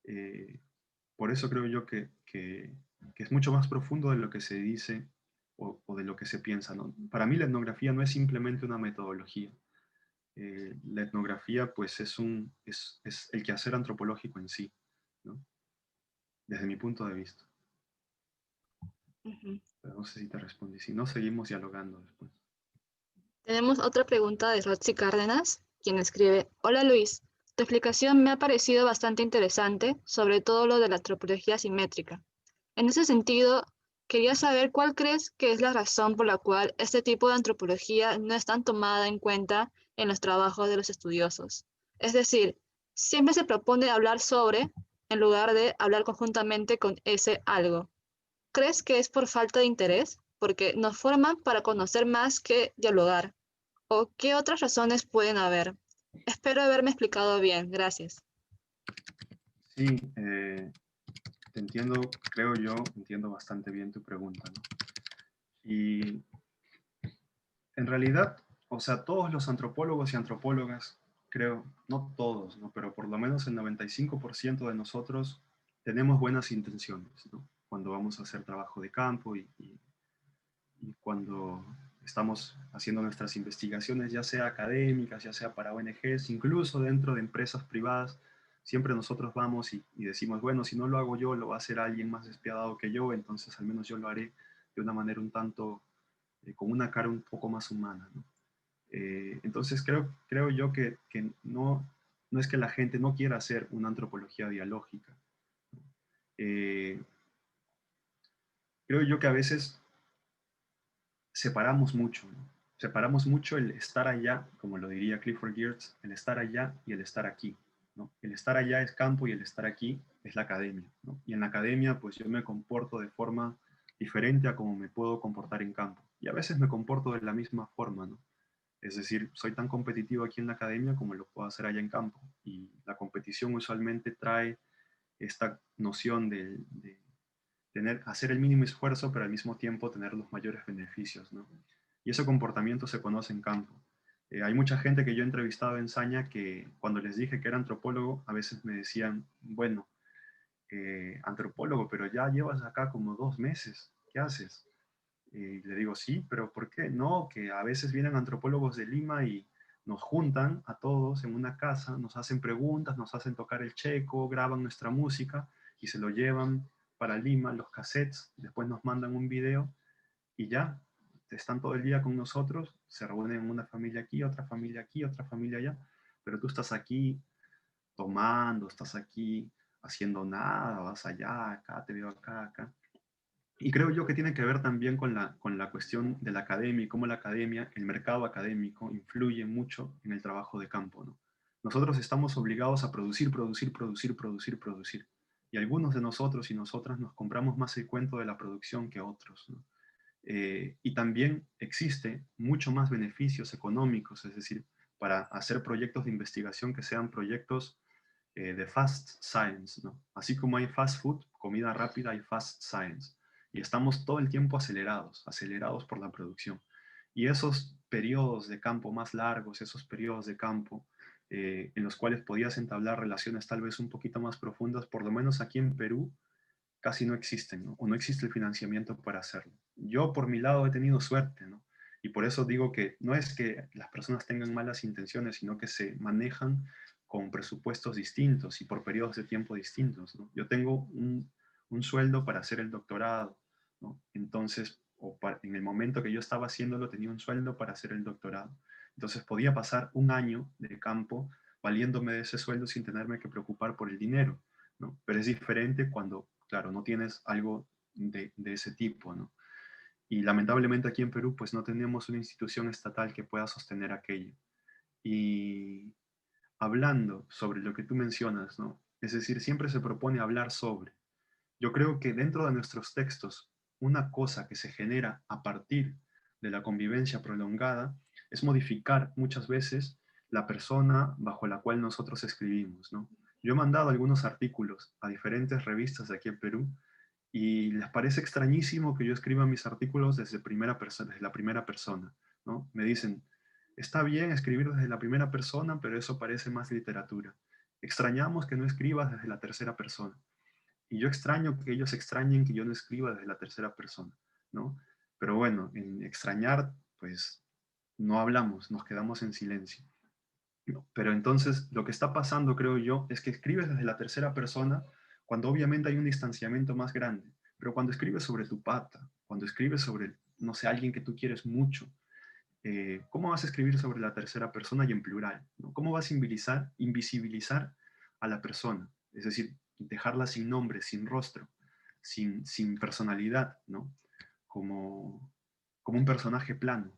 Eh, por eso creo yo que es mucho más profundo de lo que se dice o de lo que se piensa, ¿no? Para mí la etnografía no es simplemente una metodología. La etnografía pues es el quehacer antropológico en sí, ¿no? Desde mi punto de vista. Ujú. Pero no sé si te respondí. Si no, seguimos dialogando después. Tenemos otra pregunta de Roxy Cárdenas, quien escribe: Hola Luis, tu explicación me ha parecido bastante interesante, sobre todo lo de la antropología simétrica. En ese sentido, quería saber cuál crees que es la razón por la cual este tipo de antropología no es tan tomada en cuenta en los trabajos de los estudiosos. Es decir, siempre se propone hablar sobre, en lugar de hablar conjuntamente con ese algo. ¿Crees que es por falta de interés? Porque nos forman para conocer más que dialogar. ¿O qué otras razones pueden haber? Espero haberme explicado bien. Gracias. Sí, te entiendo, creo yo, entiendo bastante bien tu pregunta, ¿no? Y en realidad, o sea, todos los antropólogos y antropólogas, creo, no todos, ¿no? Pero por lo menos el 95% de nosotros tenemos buenas intenciones, ¿no? Cuando vamos a hacer trabajo de campo y cuando estamos haciendo nuestras investigaciones, ya sea académicas, ya sea para ONGs, incluso dentro de empresas privadas, siempre nosotros vamos y decimos, bueno, si no lo hago yo, lo va a hacer alguien más despiadado que yo, entonces al menos yo lo haré de una manera un tanto, con una cara un poco más humana, ¿no? Entonces creo yo que no es que la gente no quiera hacer una antropología dialógica. Eh, Creo yo que a veces separamos mucho, ¿no? Separamos mucho el estar allá, como lo diría Clifford Geertz, el estar allá y el estar aquí. ¿no? El estar allá es campo y el estar aquí es la academia, ¿no? Y en la academia, pues yo me comporto de forma diferente a como me puedo comportar en campo. Y a veces me comporto de la misma forma, ¿no? Es decir, soy tan competitivo aquí en la academia como lo puedo hacer allá en campo. Y la competición usualmente trae esta noción de hacer el mínimo esfuerzo, pero al mismo tiempo tener los mayores beneficios, ¿no? Y ese comportamiento se conoce en campo. Hay mucha gente que yo he entrevistado en Saña que cuando les dije que era antropólogo, a veces me decían, bueno, antropólogo, pero ya llevas acá como 2 meses, ¿qué haces? Y le digo, sí, pero ¿por qué? No, que a veces vienen antropólogos de Lima y nos juntan a todos en una casa, nos hacen preguntas, nos hacen tocar el checo, graban nuestra música y se lo llevan para Lima, los cassettes, después nos mandan un video y ya, están todo el día con nosotros, se reúnen una familia aquí, otra familia allá, pero tú estás aquí tomando, estás aquí haciendo nada, vas allá, acá, te veo acá, acá. Y creo yo que tiene que ver también con la cuestión de la academia y cómo la academia, el mercado académico, influye mucho en el trabajo de campo, ¿no? Nosotros estamos obligados a producir, producir, producir, producir, producir. Y algunos de nosotros y nosotras nos compramos más el cuento de la producción que otros, ¿no? Y también existe mucho más beneficios económicos, es decir, para hacer proyectos de investigación que sean proyectos de fast science, ¿no? Así como hay fast food, comida rápida, hay fast science. Y estamos todo el tiempo acelerados, acelerados por la producción. Y esos periodos de campo más largos, esos periodos de campo en los cuales podías entablar relaciones tal vez un poquito más profundas, por lo menos aquí en Perú, casi no existen, ¿no? O no existe el financiamiento para hacerlo. Yo por mi lado he tenido suerte, ¿no? Y por eso digo que no es que las personas tengan malas intenciones, sino que se manejan con presupuestos distintos y por periodos de tiempo distintos, ¿no? Yo tengo un sueldo para hacer el doctorado, ¿no? Entonces, en el momento que yo estaba haciéndolo, tenía un sueldo para hacer el doctorado. Entonces podía pasar un año de campo valiéndome de ese sueldo sin tenerme que preocupar por el dinero, ¿no? Pero es diferente cuando, claro, no tienes algo de ese tipo, ¿no? Y lamentablemente aquí en Perú, pues no tenemos una institución estatal que pueda sostener aquello. Y hablando sobre lo que tú mencionas, ¿no? Es decir, siempre se propone hablar sobre. Yo creo que dentro de nuestros textos, una cosa que se genera a partir de la convivencia prolongada es modificar muchas veces la persona bajo la cual nosotros escribimos, ¿no? Yo he mandado algunos artículos a diferentes revistas de aquí en Perú y les parece extrañísimo que yo escriba mis artículos desde desde la primera persona, ¿no? Me dicen, está bien escribir desde la primera persona, pero eso parece más literatura. Extrañamos que no escribas desde la tercera persona. Y yo extraño que ellos extrañen que yo no escriba desde la tercera persona, ¿no? Pero bueno, en extrañar, pues no hablamos, nos quedamos en silencio. ¿No? Pero entonces lo que está pasando, creo yo, es que escribes desde la tercera persona cuando obviamente hay un distanciamiento más grande. Pero cuando escribes sobre tu pata, cuando escribes sobre, no sé, alguien que tú quieres mucho, ¿cómo vas a escribir sobre la tercera persona y en plural? ¿No? ¿Cómo vas a invisibilizar a la persona? Es decir, dejarla sin nombre, sin rostro, sin personalidad, ¿no? Como, como un personaje plano.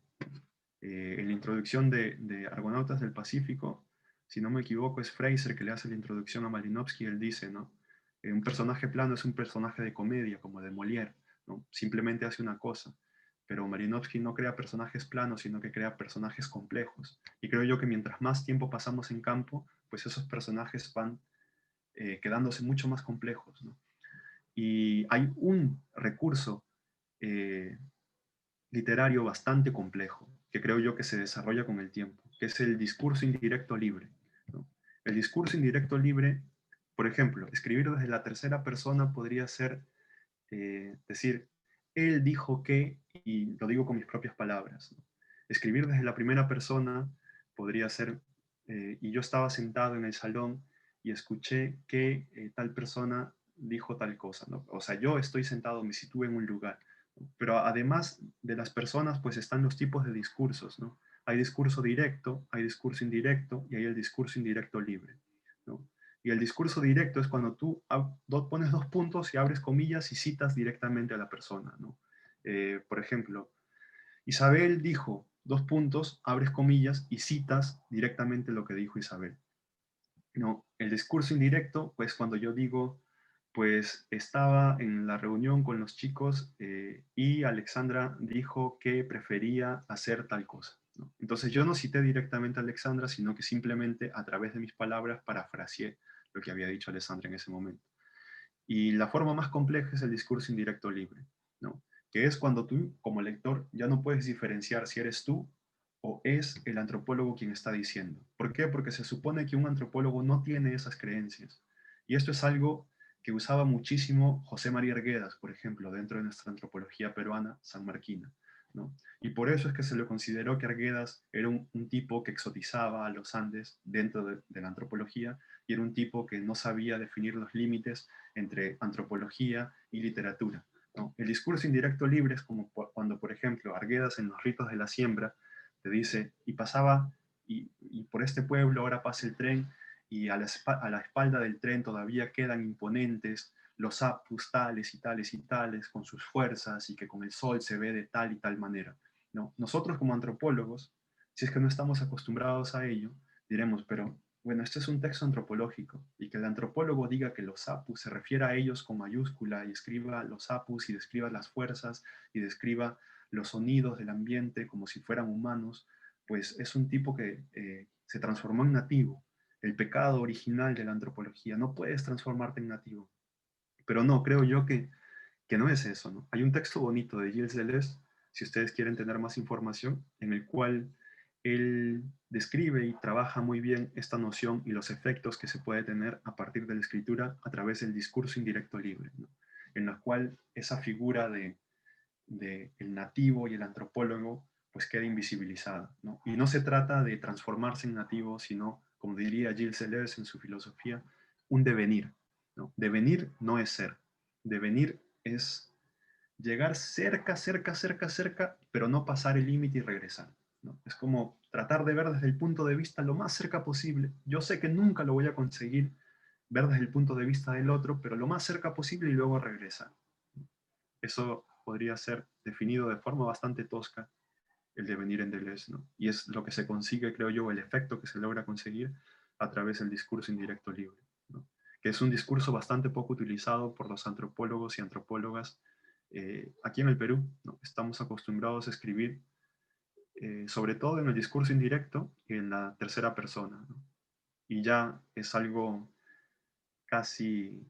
En la introducción de Argonautas del Pacífico, si no me equivoco, es Fraser que le hace la introducción a Malinowski, él dice, ¿no? Un personaje plano es un personaje de comedia, como de Molière, ¿no? Simplemente hace una cosa. Pero Malinowski no crea personajes planos, sino que crea personajes complejos. Y creo yo que mientras más tiempo pasamos en campo, pues esos personajes van quedándose mucho más complejos, ¿no? Y hay un recurso eh, literario bastante complejo, que creo yo que se desarrolla con el tiempo, que es el discurso indirecto libre, ¿no? El discurso indirecto libre, por ejemplo, escribir desde la tercera persona podría ser decir, él dijo que, y lo digo con mis propias palabras, ¿no? Escribir desde la primera persona podría ser, y yo estaba sentado en el salón y escuché que tal persona dijo tal cosa, ¿no? O sea, yo estoy sentado, me sitúo en un lugar, ¿no? Pero además de las personas, pues están los tipos de discursos, ¿no? Hay discurso directo, hay discurso indirecto y hay el discurso indirecto libre, ¿no? Y el discurso directo es cuando tú pones dos puntos y abres comillas y citas directamente a la persona, ¿no? Por ejemplo, Isabel dijo, dos puntos, abres comillas y citas directamente lo que dijo Isabel, ¿no? El discurso indirecto, pues cuando yo digo, pues estaba en la reunión con los chicos y Alexandra dijo que prefería hacer tal cosa, ¿no? Entonces yo no cité directamente a Alexandra, sino que simplemente a través de mis palabras parafraseé lo que había dicho Alexandra en ese momento. Y la forma más compleja es el discurso indirecto libre, ¿no? Que es cuando tú, como lector, ya no puedes diferenciar si eres tú o es el antropólogo quien está diciendo. ¿Por qué? Porque se supone que un antropólogo no tiene esas creencias. Y esto es algo que usaba muchísimo José María Arguedas, por ejemplo, dentro de nuestra antropología peruana sanmarquina, ¿no? Y por eso es que se le consideró que Arguedas era un tipo que exotizaba a los Andes dentro de la antropología y era un tipo que no sabía definir los límites entre antropología y literatura, ¿no? El discurso indirecto libre es como cuando, por ejemplo, Arguedas en los ritos de la siembra te dice, y pasaba, y por este pueblo ahora pasa el tren, y a la espalda del tren todavía quedan imponentes los apus tales y tales y tales, con sus fuerzas, y que con el sol se ve de tal y tal manera, ¿no? Nosotros como antropólogos, si es que no estamos acostumbrados a ello, diremos, pero bueno, este es un texto antropológico, y que el antropólogo diga que los apus se refiere a ellos con mayúscula y escriba los apus y describa las fuerzas y describa los sonidos del ambiente como si fueran humanos, pues es un tipo que se transformó en nativo. El pecado original de la antropología, no puedes transformarte en nativo. Pero no, creo yo que no es eso, ¿no? Hay un texto bonito de Gilles Deleuze, si ustedes quieren tener más información, en el cual él describe y trabaja muy bien esta noción y los efectos que se puede tener a partir de la escritura a través del discurso indirecto libre, ¿no? En la cual esa figura de el nativo y el antropólogo pues queda invisibilizada, ¿no? Y no se trata de transformarse en nativo, sino, como diría Gilles Deleuze en su filosofía, un devenir, ¿no? Devenir no es ser, devenir es llegar cerca, cerca, cerca, cerca, pero no pasar el límite y regresar, ¿no? Es como tratar de ver desde el punto de vista lo más cerca posible. Yo sé que nunca lo voy a conseguir ver desde el punto de vista del otro, pero lo más cerca posible y luego regresar. Eso podría ser definido de forma bastante tosca el devenir en Deleuze, ¿no? Y es lo que se consigue, creo yo, el efecto que se logra conseguir a través del discurso indirecto libre, ¿no? Que es un discurso bastante poco utilizado por los antropólogos y antropólogas aquí en el Perú, ¿no? Estamos acostumbrados a escribir, sobre todo en el discurso indirecto, en la tercera persona, ¿no? Y ya es algo casi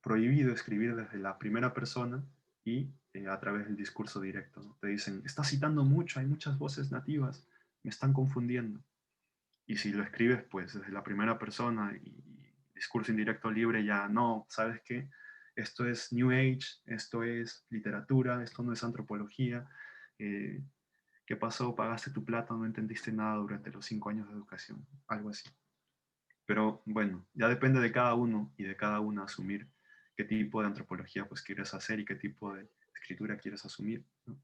prohibido escribir desde la primera persona y a través del discurso directo, ¿no? Te dicen, estás citando mucho, hay muchas voces nativas, me están confundiendo. Y si lo escribes pues desde la primera persona y discurso indirecto libre, ya no, ¿sabes qué? Esto es New Age, esto es literatura, esto no es antropología. Eh, ¿Qué pasó? Pagaste tu plata, no entendiste nada durante los 5 años de educación, algo así. Pero bueno, ya depende de cada uno y de cada una asumir qué tipo de antropología pues quieres hacer y qué tipo de escritura quieres asumir, ¿no?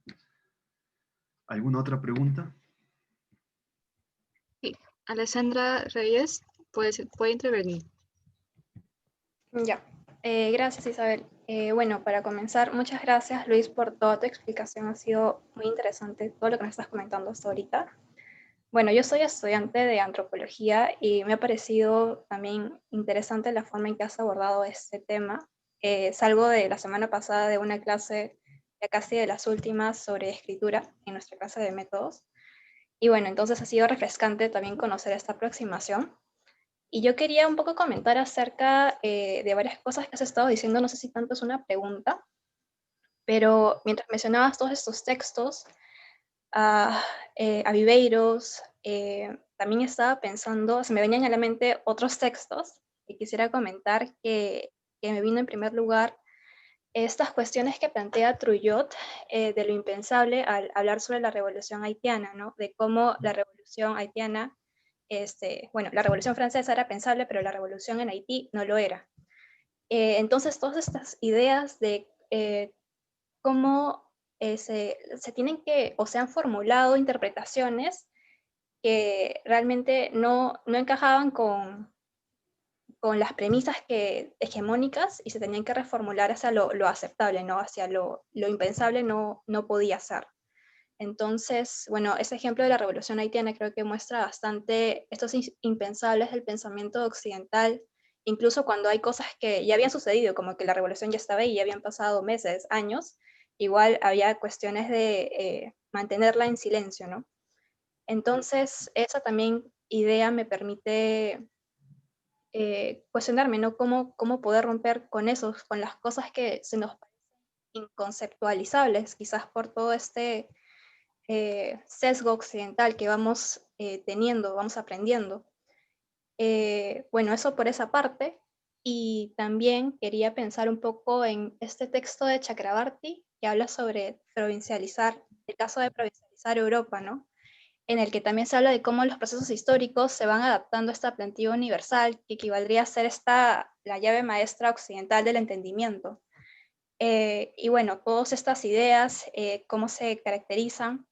¿Alguna otra pregunta? Sí. Alessandra Reyes puede intervenir. Ya, gracias Isabel. Bueno, para comenzar, muchas gracias Luis por toda tu explicación, ha sido muy interesante todo lo que nos estás comentando hasta ahorita. Bueno, yo soy estudiante de antropología y me ha parecido también interesante la forma en que has abordado este tema. Salgo de la semana pasada de una clase, ya casi de las últimas, sobre escritura en nuestra clase de métodos. Y bueno, entonces ha sido refrescante también conocer esta aproximación. Y yo quería un poco comentar acerca de varias cosas que has estado diciendo, no sé si tanto es una pregunta, pero mientras mencionabas todos estos textos, a Viveiros, también estaba pensando, se me venían a la mente otros textos que quisiera comentar que me vino en primer lugar estas cuestiones que plantea Trujillo de lo impensable al hablar sobre la revolución haitiana, ¿no? De cómo la revolución haitiana, bueno, la revolución francesa era pensable, pero la revolución en Haití no lo era. Entonces, todas estas ideas de cómo se tienen que, o se han formulado interpretaciones que realmente no encajaban con las premisas hegemónicas y se tenían que reformular hacia lo aceptable, ¿no? Hacia lo impensable no podía ser. Entonces, bueno, ese ejemplo de la Revolución Haitiana creo que muestra bastante estos impensables del pensamiento occidental, incluso cuando hay cosas que ya habían sucedido, como que la revolución ya estaba ahí, ya habían pasado meses, años, igual había cuestiones de mantenerla en silencio, ¿no? Entonces, esa también idea me permite cuestionarme, ¿no? ¿Cómo poder romper con eso, con las cosas que se nos parecen inconceptualizables, quizás por todo este sesgo occidental que vamos teniendo, vamos aprendiendo. Bueno, eso por esa parte. Y también quería pensar un poco en este texto de Chakrabarty que habla sobre provincializar, el caso de provincializar Europa, ¿no? En el que también se habla de cómo los procesos históricos se van adaptando a esta plantilla universal, que equivaldría a ser la llave maestra occidental del entendimiento. Y bueno, todas estas ideas, cómo se caracterizan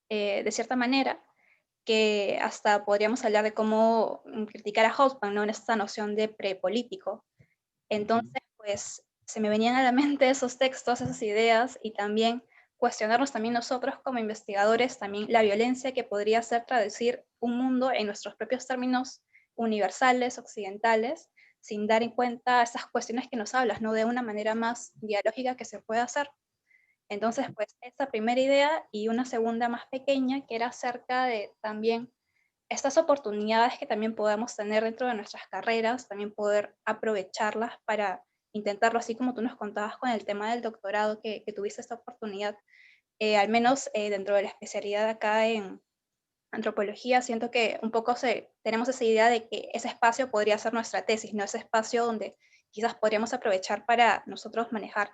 de cierta manera, que hasta podríamos hablar de cómo criticar a Hobsbawm, ¿no? En esta noción de prepolítico. Entonces, pues, se me venían a la mente esos textos, esas ideas, y también cuestionarnos también nosotros como investigadores, también la violencia que podría ser traducir un mundo en nuestros propios términos universales, occidentales, sin dar en cuenta esas cuestiones que nos hablas, ¿no? De una manera más dialógica que se pueda hacer. Entonces, pues esa primera idea y una segunda más pequeña que era acerca de también estas oportunidades que también podamos tener dentro de nuestras carreras, también poder aprovecharlas para intentarlo, así como tú nos contabas con el tema del doctorado, que tuviste esta oportunidad, al menos dentro de la especialidad acá en antropología, siento que un poco tenemos esa idea de que ese espacio podría ser nuestra tesis, ¿no? Ese espacio donde quizás podríamos aprovechar para nosotros manejar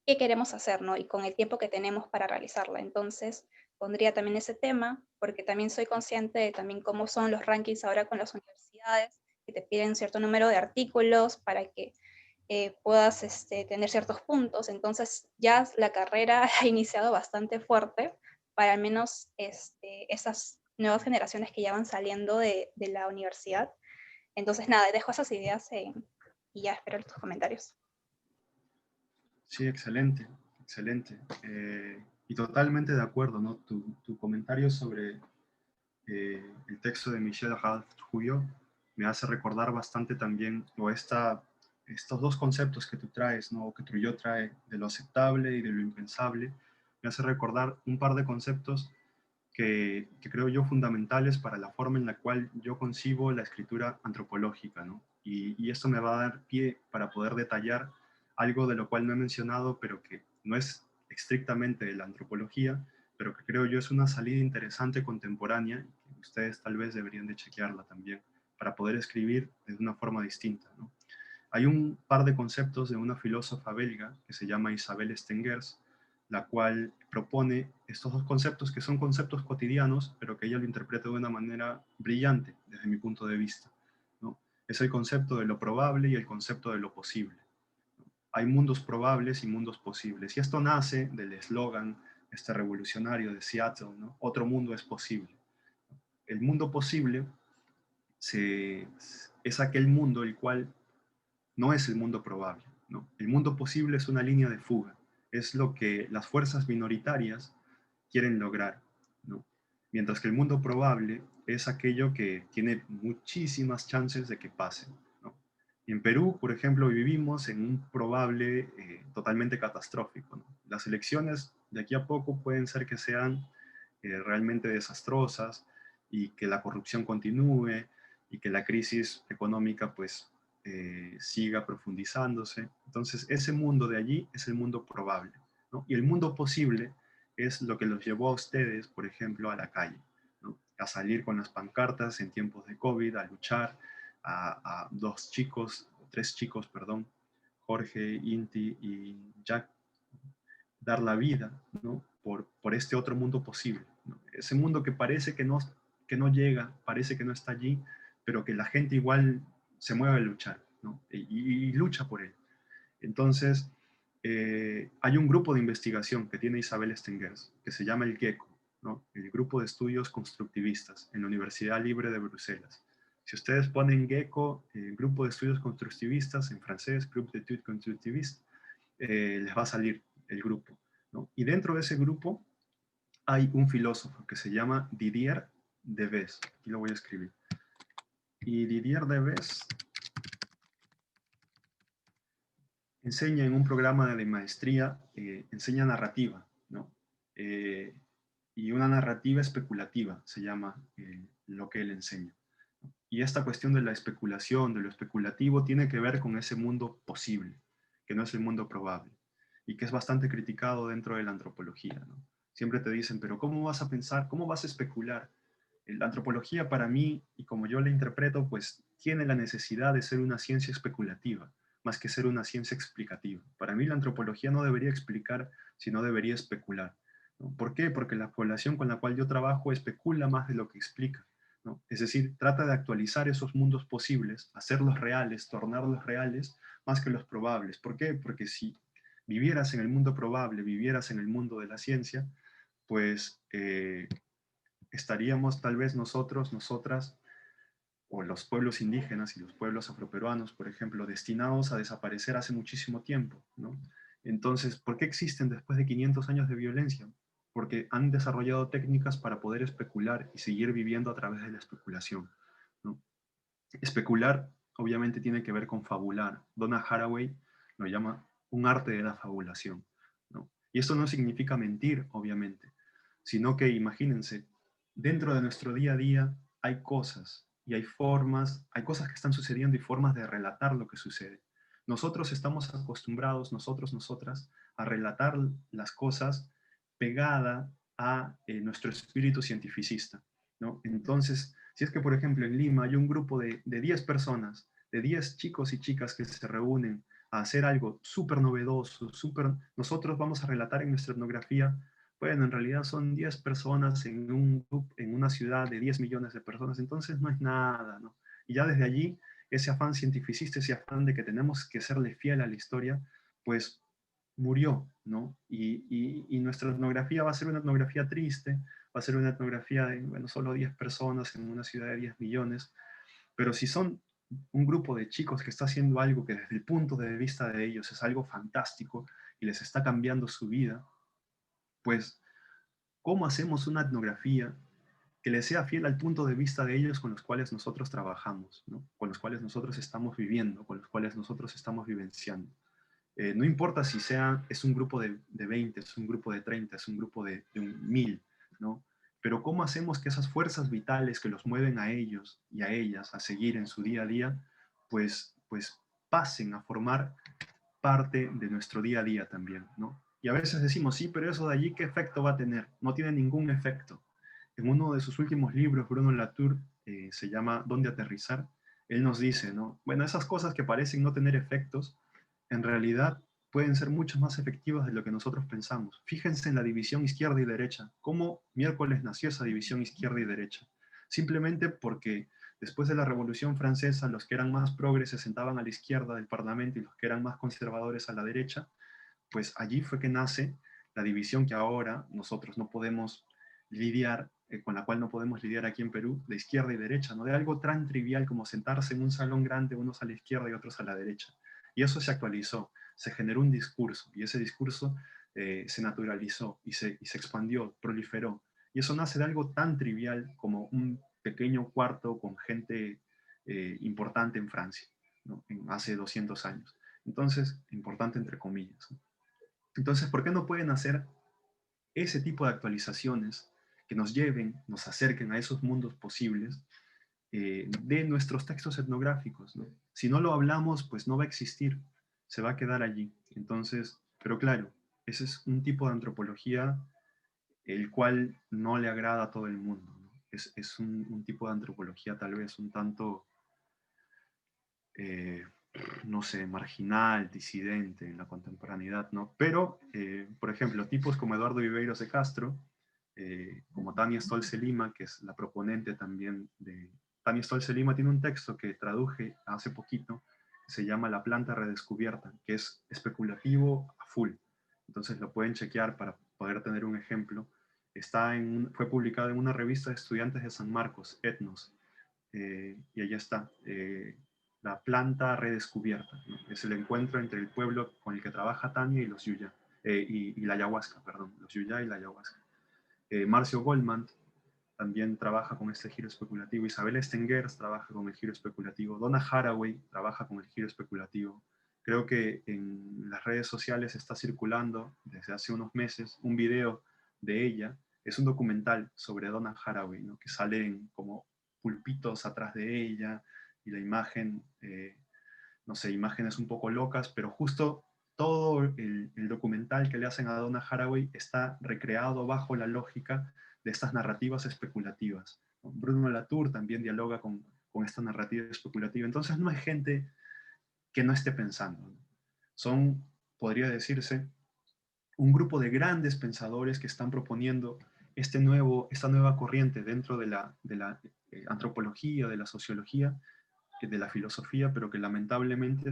qué queremos hacer, ¿no? Y con el tiempo que tenemos para realizarla. Entonces, pondría también ese tema, porque también soy consciente de también cómo son los rankings ahora con las universidades, que te piden cierto número de artículos para que puedas tener ciertos puntos. Entonces, ya la carrera ha iniciado bastante fuerte para al menos esas nuevas generaciones que ya van saliendo de la universidad. Entonces, nada, dejo esas ideas y ya espero tus comentarios. Sí, excelente, excelente. Y totalmente de acuerdo, ¿no? Tu comentario sobre el texto de Michel Houellebecq me hace recordar bastante también, estos dos conceptos que tú traes, ¿no? O que Trujillo trae, de lo aceptable y de lo impensable, me hace recordar un par de conceptos que creo yo fundamentales para la forma en la cual yo concibo la escritura antropológica, ¿no? Y esto me va a dar pie para poder detallar algo de lo cual no he mencionado, pero que no es estrictamente de la antropología, pero que creo yo es una salida interesante contemporánea, y que ustedes tal vez deberían de chequearla también, para poder escribir de una forma distinta, ¿no? Hay un par de conceptos de una filósofa belga que se llama Isabelle Stengers, la cual propone estos dos conceptos que son conceptos cotidianos, pero que ella lo interpreta de una manera brillante desde mi punto de vista, ¿no? Es el concepto de lo probable y el concepto de lo posible. Hay mundos probables y mundos posibles. Y esto nace del eslogan revolucionario de Seattle, ¿no? Otro mundo es posible. El mundo posible es aquel mundo el cual no es el mundo probable, ¿no? El mundo posible es una línea de fuga, es lo que las fuerzas minoritarias quieren lograr, ¿no? Mientras que el mundo probable es aquello que tiene muchísimas chances de que pase, ¿no? Y en Perú, por ejemplo, vivimos en un probable totalmente catastrófico, ¿no? Las elecciones de aquí a poco pueden ser que sean realmente desastrosas y que la corrupción continúe y que la crisis económica pues siga profundizándose. Entonces, ese mundo de allí es el mundo probable, ¿no? Y el mundo posible es lo que los llevó a ustedes, por ejemplo, a la calle, ¿no? A salir con las pancartas en tiempos de COVID, a luchar, a tres chicos, perdón, Jorge, Inti y Jack, dar la vida, ¿no? Por este otro mundo posible, ¿no? Ese mundo que parece que no llega, parece que no está allí, pero que la gente igual se mueve a luchar, ¿no? Y lucha por él. Entonces, hay un grupo de investigación que tiene Isabelle Stengers, que se llama el GECO, ¿no? El Grupo de Estudios Constructivistas, en la Universidad Libre de Bruselas. Si ustedes ponen GECO, Grupo de Estudios Constructivistas, en francés, Groupe d'études constructivistes, les va a salir el grupo, ¿no? Y dentro de ese grupo hay un filósofo que se llama Didier Deleuze. Aquí lo voy a escribir. Y Didier Deleuze enseña en un programa de maestría, enseña narrativa, ¿no? Y una narrativa especulativa se llama lo que él enseña. Y esta cuestión de la especulación, de lo especulativo, tiene que ver con ese mundo posible, que no es el mundo probable, y que es bastante criticado dentro de la antropología, ¿no? Siempre te dicen, pero ¿cómo vas a pensar? ¿Cómo vas a especular? La antropología para mí, y como yo la interpreto, pues tiene la necesidad de ser una ciencia especulativa, más que ser una ciencia explicativa. Para mí la antropología no debería explicar, sino debería especular, ¿no? ¿Por qué? Porque la población con la cual yo trabajo especula más de lo que explica, ¿no? Es decir, trata de actualizar esos mundos posibles, hacerlos reales, tornarlos reales, más que los probables. ¿Por qué? Porque si vivieras en el mundo probable, vivieras en el mundo de la ciencia, pues estaríamos tal vez nosotros, nosotras, o los pueblos indígenas y los pueblos afroperuanos, por ejemplo, destinados a desaparecer hace muchísimo tiempo, ¿no? Entonces, ¿por qué existen después de 500 años de violencia? Porque han desarrollado técnicas para poder especular y seguir viviendo a través de la especulación, ¿no? Especular, obviamente, tiene que ver con fabular. Donna Haraway lo llama un arte de la fabulación, ¿no? Y esto no significa mentir, obviamente, sino que imagínense, dentro de nuestro día a día hay cosas y hay formas, hay cosas que están sucediendo y formas de relatar lo que sucede. Nosotros estamos acostumbrados, nosotros, nosotras, a relatar las cosas pegada a nuestro espíritu cientificista, ¿no? Entonces, si es que, por ejemplo, en Lima hay un grupo de 10 personas, de 10 chicos y chicas que se reúnen a hacer algo súper novedoso, súper... Nosotros vamos a relatar en nuestra etnografía, bueno, en realidad son 10 personas en, en una ciudad de 10 millones de personas, entonces no es nada, ¿no? Y ya desde allí, ese afán cientificista, ese afán de que tenemos que serle fiel a la historia, pues murió, ¿no? Y nuestra etnografía va a ser una etnografía triste, va a ser una etnografía de, bueno, solo 10 personas en una ciudad de 10 millones, pero si son un grupo de chicos que está haciendo algo que desde el punto de vista de ellos es algo fantástico y les está cambiando su vida, pues, ¿cómo hacemos una etnografía que le sea fiel al punto de vista de ellos con los cuales nosotros trabajamos, ¿no? Con los cuales nosotros estamos viviendo, con los cuales nosotros estamos vivenciando? No importa si es un grupo de 20, es un grupo de 30, es un grupo de 1000, ¿no? Pero ¿cómo hacemos que esas fuerzas vitales que los mueven a ellos y a ellas a seguir en su día a día, pues pasen a formar parte de nuestro día a día también, ¿no? Y a veces decimos, sí, pero eso de allí, ¿qué efecto va a tener? No tiene ningún efecto. En uno de sus últimos libros, Bruno Latour, se llama ¿Dónde aterrizar? Él nos dice, ¿no? Bueno, esas cosas que parecen no tener efectos, en realidad pueden ser mucho más efectivas de lo que nosotros pensamos. Fíjense en la división izquierda y derecha, cómo miércoles nació esa división izquierda y derecha. Simplemente porque después de la Revolución Francesa, los que eran más progres se sentaban a la izquierda del Parlamento y los que eran más conservadores a la derecha, pues allí fue que nace la división que ahora nosotros no podemos lidiar, con la cual no podemos lidiar aquí en Perú, de izquierda y derecha, ¿no? De algo tan trivial como sentarse en un salón grande, unos a la izquierda y otros a la derecha. Y eso se actualizó, se generó un discurso, y ese discurso se naturalizó y se expandió, proliferó. Y eso nace de algo tan trivial como un pequeño cuarto con gente importante en Francia, ¿no? Hace 200 años. Entonces, importante entre comillas, ¿no? Entonces, ¿por qué no pueden hacer ese tipo de actualizaciones que nos lleven, nos acerquen a esos mundos posibles de nuestros textos etnográficos, ¿no? Si no lo hablamos, pues no va a existir, se va a quedar allí. Entonces, pero claro, ese es un tipo de antropología el cual no le agrada a todo el mundo, ¿no? Es un tipo de antropología tal vez un tanto, eh, no sé, marginal, disidente en la contemporaneidad, ¿no? Pero, por ejemplo, tipos como Eduardo Viveiros de Castro, como Tania Stolze Lima, que es la proponente también de... Tania Stolze Lima tiene un texto que traduje hace poquito, que se llama La planta redescubierta, que es especulativo a full. Entonces lo pueden chequear para poder tener un ejemplo. Fue publicado en una revista de estudiantes de San Marcos, Etnos, y allá está. La planta redescubierta, ¿no? Es el encuentro entre el pueblo con el que trabaja Tania y los Yuya, y la ayahuasca, perdón, los Yuya y la ayahuasca. Marcio Goldman también trabaja con este giro especulativo. Isabel Stengers trabaja con el giro especulativo. Donna Haraway trabaja con el giro especulativo. Creo que en las redes sociales está circulando desde hace unos meses un video de ella. Es un documental sobre Donna Haraway, ¿no? Que salen como pulpitos atrás de ella y la imagen, no sé, imágenes un poco locas, pero justo todo el documental que le hacen a Donna Haraway está recreado bajo la lógica de estas narrativas especulativas. Bruno Latour también dialoga con esta narrativa especulativa. Entonces no hay gente que no esté pensando, ¿no? Son, podría decirse, un grupo de grandes pensadores que están proponiendo esta nueva corriente dentro de la antropología, de la sociología, de la filosofía, pero que lamentablemente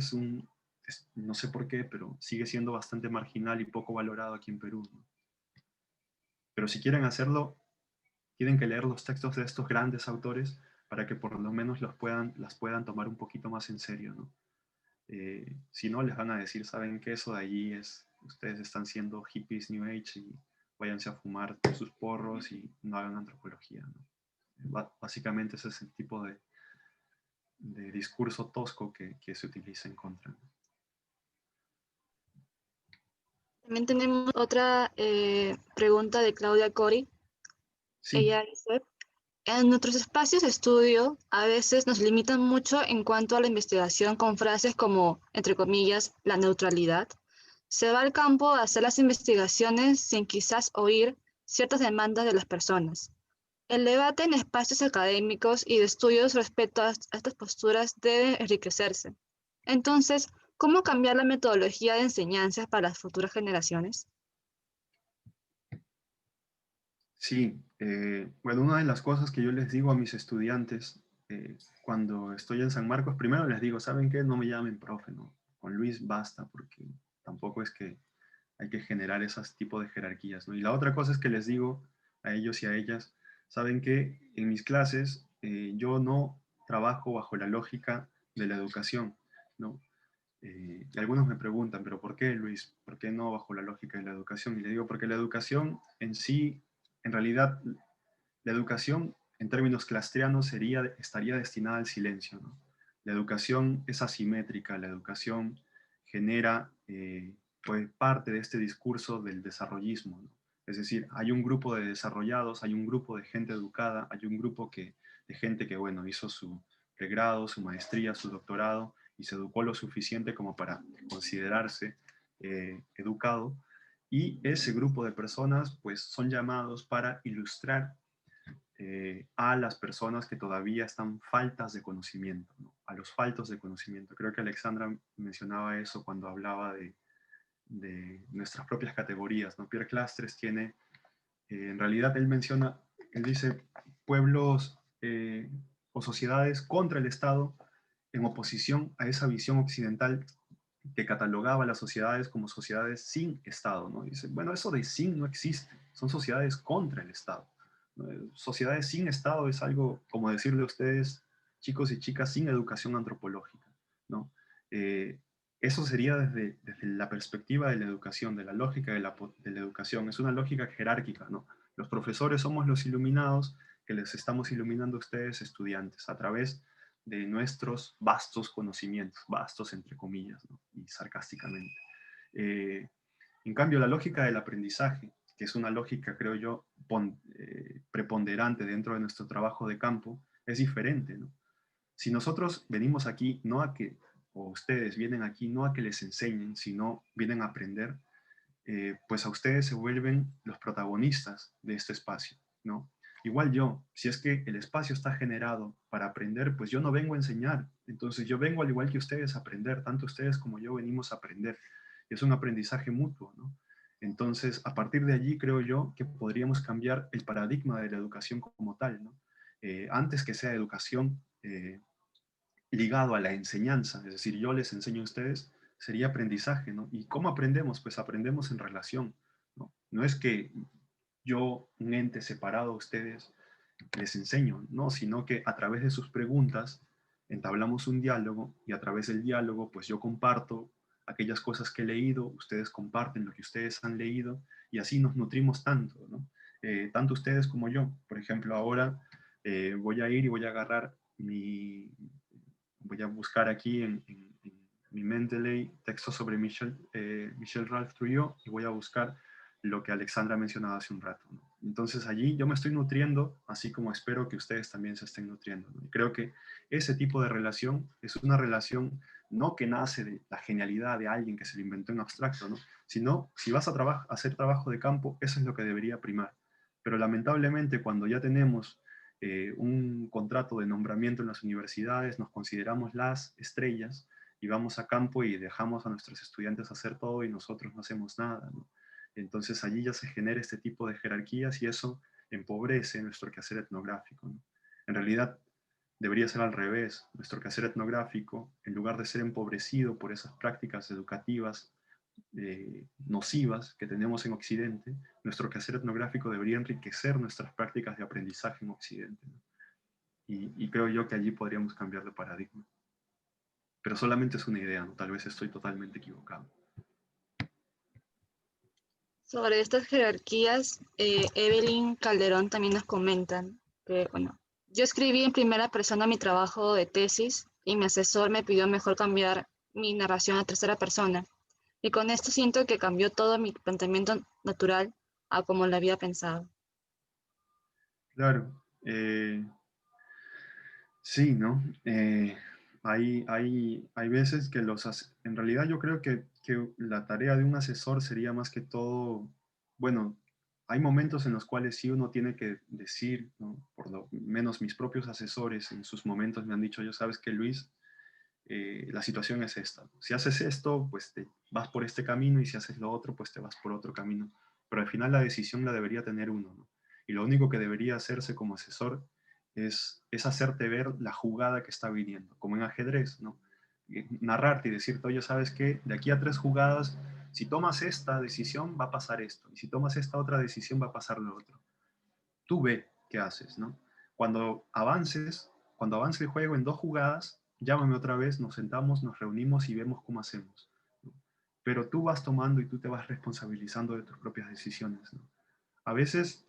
no sé por qué, pero sigue siendo bastante marginal y poco valorado aquí en Perú, ¿no? Pero si quieren hacerlo, tienen que leer los textos de estos grandes autores para que por lo menos las puedan tomar un poquito más en serio, ¿no? Si no, les van a decir, ¿saben qué? Eso de allí ustedes están siendo hippies New Age y váyanse a fumar sus porros y no hagan antropología, ¿no? Básicamente ese es el tipo de discurso tosco que se utiliza en contra, ¿no? También tenemos otra pregunta de Claudia Cori. Sí. Ella dice, en nuestros espacios de estudio a veces nos limitan mucho en cuanto a la investigación con frases como, entre comillas, la neutralidad. Se va al campo a hacer las investigaciones sin quizás oír ciertas demandas de las personas. El debate en espacios académicos y de estudios respecto a estas posturas debe enriquecerse. Entonces, ¿cómo cambiar la metodología de enseñanza para las futuras generaciones? Sí, bueno, una de las cosas que yo les digo a mis estudiantes cuando estoy en San Marcos, primero les digo, ¿saben qué? No me llamen profe, ¿no? Con Luis basta, porque tampoco es que hay que generar esos tipos de jerarquías, ¿no? Y la otra cosa es que les digo a ellos y a ellas, ¿saben qué? En mis clases yo no trabajo bajo la lógica de la educación, ¿no? Y algunos me preguntan, ¿pero por qué, Luis? ¿Por qué no bajo la lógica de la educación? Y le digo, porque la educación en sí, en realidad, la educación en términos clastrianos estaría destinada al silencio, ¿no? La educación es asimétrica, la educación genera pues, parte de este discurso del desarrollismo, ¿no? Es decir, hay un grupo de desarrollados, hay un grupo de gente educada, hay un grupo de gente que, bueno, hizo su pregrado, su maestría, su doctorado, y se educó lo suficiente como para considerarse educado, y ese grupo de personas pues son llamados para ilustrar a las personas que todavía están faltas de conocimiento, ¿no? A los faltos de conocimiento. Creo que Alexandra mencionaba eso cuando hablaba de nuestras propias categorías, ¿no? Pierre Clastres tiene, en realidad él dice pueblos o sociedades contra el Estado en oposición a esa visión occidental que catalogaba a las sociedades como sociedades sin Estado, ¿no? Dice, bueno, eso de sin no existe, son sociedades contra el Estado. Sociedades sin Estado es algo como decirle a ustedes, chicos y chicas, sin educación antropológica, ¿no? Eso sería desde la perspectiva de la educación, de la lógica de la educación. Es una lógica jerárquica, ¿no? Los profesores somos los iluminados que les estamos iluminando a ustedes, estudiantes, a través de nuestros vastos conocimientos, vastos entre comillas, ¿no? Y sarcásticamente. En cambio, la lógica del aprendizaje, que es una lógica, creo yo, preponderante dentro de nuestro trabajo de campo, es diferente, ¿no? Si nosotros venimos aquí, no a que, o ustedes vienen aquí, no a que les enseñen, sino vienen a aprender, pues a ustedes se vuelven los protagonistas de este espacio, ¿no? Igual yo, si es que el espacio está generado para aprender, pues yo no vengo a enseñar, entonces yo vengo al igual que ustedes a aprender, tanto ustedes como yo venimos a aprender. Es un aprendizaje mutuo, ¿no? Entonces, a partir de allí creo yo que podríamos cambiar el paradigma de la educación como tal, ¿no? Antes que sea educación ligado a la enseñanza, es decir, yo les enseño a ustedes, sería aprendizaje, ¿no? ¿Y cómo aprendemos? Pues aprendemos en relación, ¿no? No es que yo, un ente separado a ustedes, les enseño, ¿no? Sino que a través de sus preguntas entablamos un diálogo y a través del diálogo, pues yo comparto aquellas cosas que he leído, ustedes comparten lo que ustedes han leído y así nos nutrimos tanto, ¿no? tanto ustedes como yo. Por ejemplo, ahora voy a ir y voy a agarrar voy a buscar aquí en mi Mendeley texto sobre Michel Ralph Trujillo y voy a buscar lo que Alexandra mencionaba hace un rato, ¿no? Entonces allí yo me estoy nutriendo, así como espero que ustedes también se estén nutriendo, ¿no? Y creo que ese tipo de relación es una relación no que nace de la genialidad de alguien que se lo inventó en abstracto, ¿no? Sino, si vas a hacer trabajo de campo, eso es lo que debería primar. Pero lamentablemente cuando ya tenemos un contrato de nombramiento en las universidades, nos consideramos las estrellas y vamos a campo y dejamos a nuestros estudiantes hacer todo y nosotros no hacemos nada, ¿no? Entonces allí ya se genera este tipo de jerarquías y eso empobrece nuestro quehacer etnográfico, ¿no? En realidad debería ser al revés. Nuestro quehacer etnográfico, en lugar de ser empobrecido por esas prácticas educativas nocivas que tenemos en Occidente, nuestro quehacer etnográfico debería enriquecer nuestras prácticas de aprendizaje en Occidente, ¿no? Y creo yo que allí podríamos cambiar de paradigma. Pero solamente es una idea, ¿no? Tal vez estoy totalmente equivocado. Sobre estas jerarquías, Evelyn Calderón también nos comentan que, bueno, yo escribí en primera persona mi trabajo de tesis y mi asesor me pidió mejor cambiar mi narración a tercera persona. Y con esto siento que cambió todo mi planteamiento natural a como lo había pensado. Claro. Sí, ¿no? Hay veces que en realidad yo creo que la tarea de un asesor sería más que todo, bueno, hay momentos en los cuales sí uno tiene que decir, ¿no? Por lo menos mis propios asesores en sus momentos me han dicho, yo sabes que Luis, la situación es esta, ¿no? Si haces esto, pues te vas por este camino y si haces lo otro, pues te vas por otro camino. Pero al final la decisión la debería tener uno, ¿no? Y lo único que debería hacerse como asesor es hacerte ver la jugada que está viniendo, como en ajedrez, ¿no? Narrarte y decirte, oye, ¿sabes qué? De aquí a 3 jugadas, si tomas esta decisión, va a pasar esto. Y si tomas esta otra decisión, va a pasar lo otro. Tú ve qué haces, ¿no? Cuando avance el juego en 2 jugadas, llámame otra vez, nos sentamos, nos reunimos y vemos cómo hacemos, ¿no? Pero tú vas tomando y tú te vas responsabilizando de tus propias decisiones, ¿no? A veces,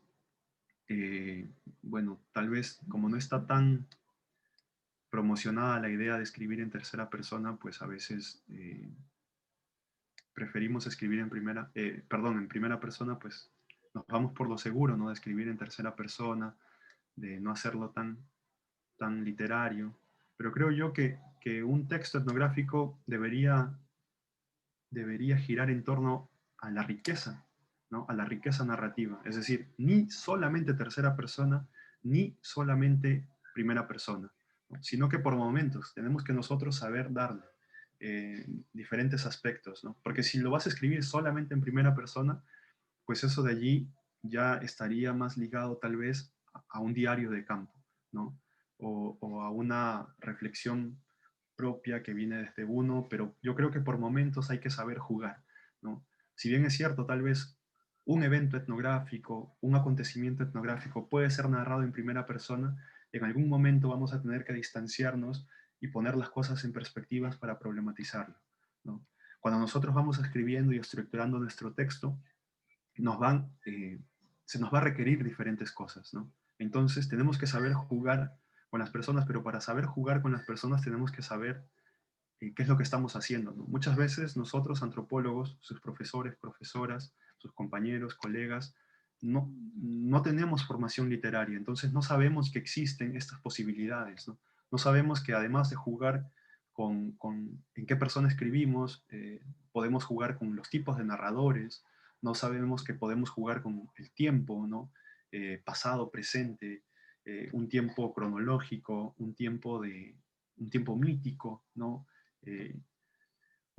bueno, tal vez como no está tan promocionada la idea de escribir en tercera persona, pues a veces preferimos escribir en primera persona, pues nos vamos por lo seguro, ¿no? De escribir en tercera persona, de no hacerlo tan literario. Pero creo yo que un texto etnográfico debería girar en torno a la riqueza, ¿no? A la riqueza narrativa. Es decir, ni solamente tercera persona, ni solamente primera persona, ¿no? Sino que por momentos tenemos que nosotros saber darle diferentes aspectos, ¿no? Porque si lo vas a escribir solamente en primera persona, pues eso de allí ya estaría más ligado tal vez a un diario de campo, ¿no? O a una reflexión propia que viene desde uno, pero yo creo que por momentos hay que saber jugar, ¿no? Si bien es cierto, tal vez un evento etnográfico, un acontecimiento etnográfico puede ser narrado en primera persona, en algún momento vamos a tener que distanciarnos y poner las cosas en perspectivas para problematizarlo, ¿no? Cuando nosotros vamos escribiendo y estructurando nuestro texto, se nos va a requerir diferentes cosas, ¿no? Entonces tenemos que saber jugar con las personas, pero para saber jugar con las personas tenemos que saber qué es lo que estamos haciendo, ¿no? Muchas veces nosotros, antropólogos, sus profesores, profesoras, sus compañeros, colegas, no tenemos formación literaria, entonces no sabemos que existen estas posibilidades, ¿no? No sabemos que además de jugar en qué persona escribimos, podemos jugar con los tipos de narradores, no sabemos que podemos jugar con el tiempo, ¿no? Pasado, presente, un tiempo cronológico, un tiempo mítico, ¿no? Eh,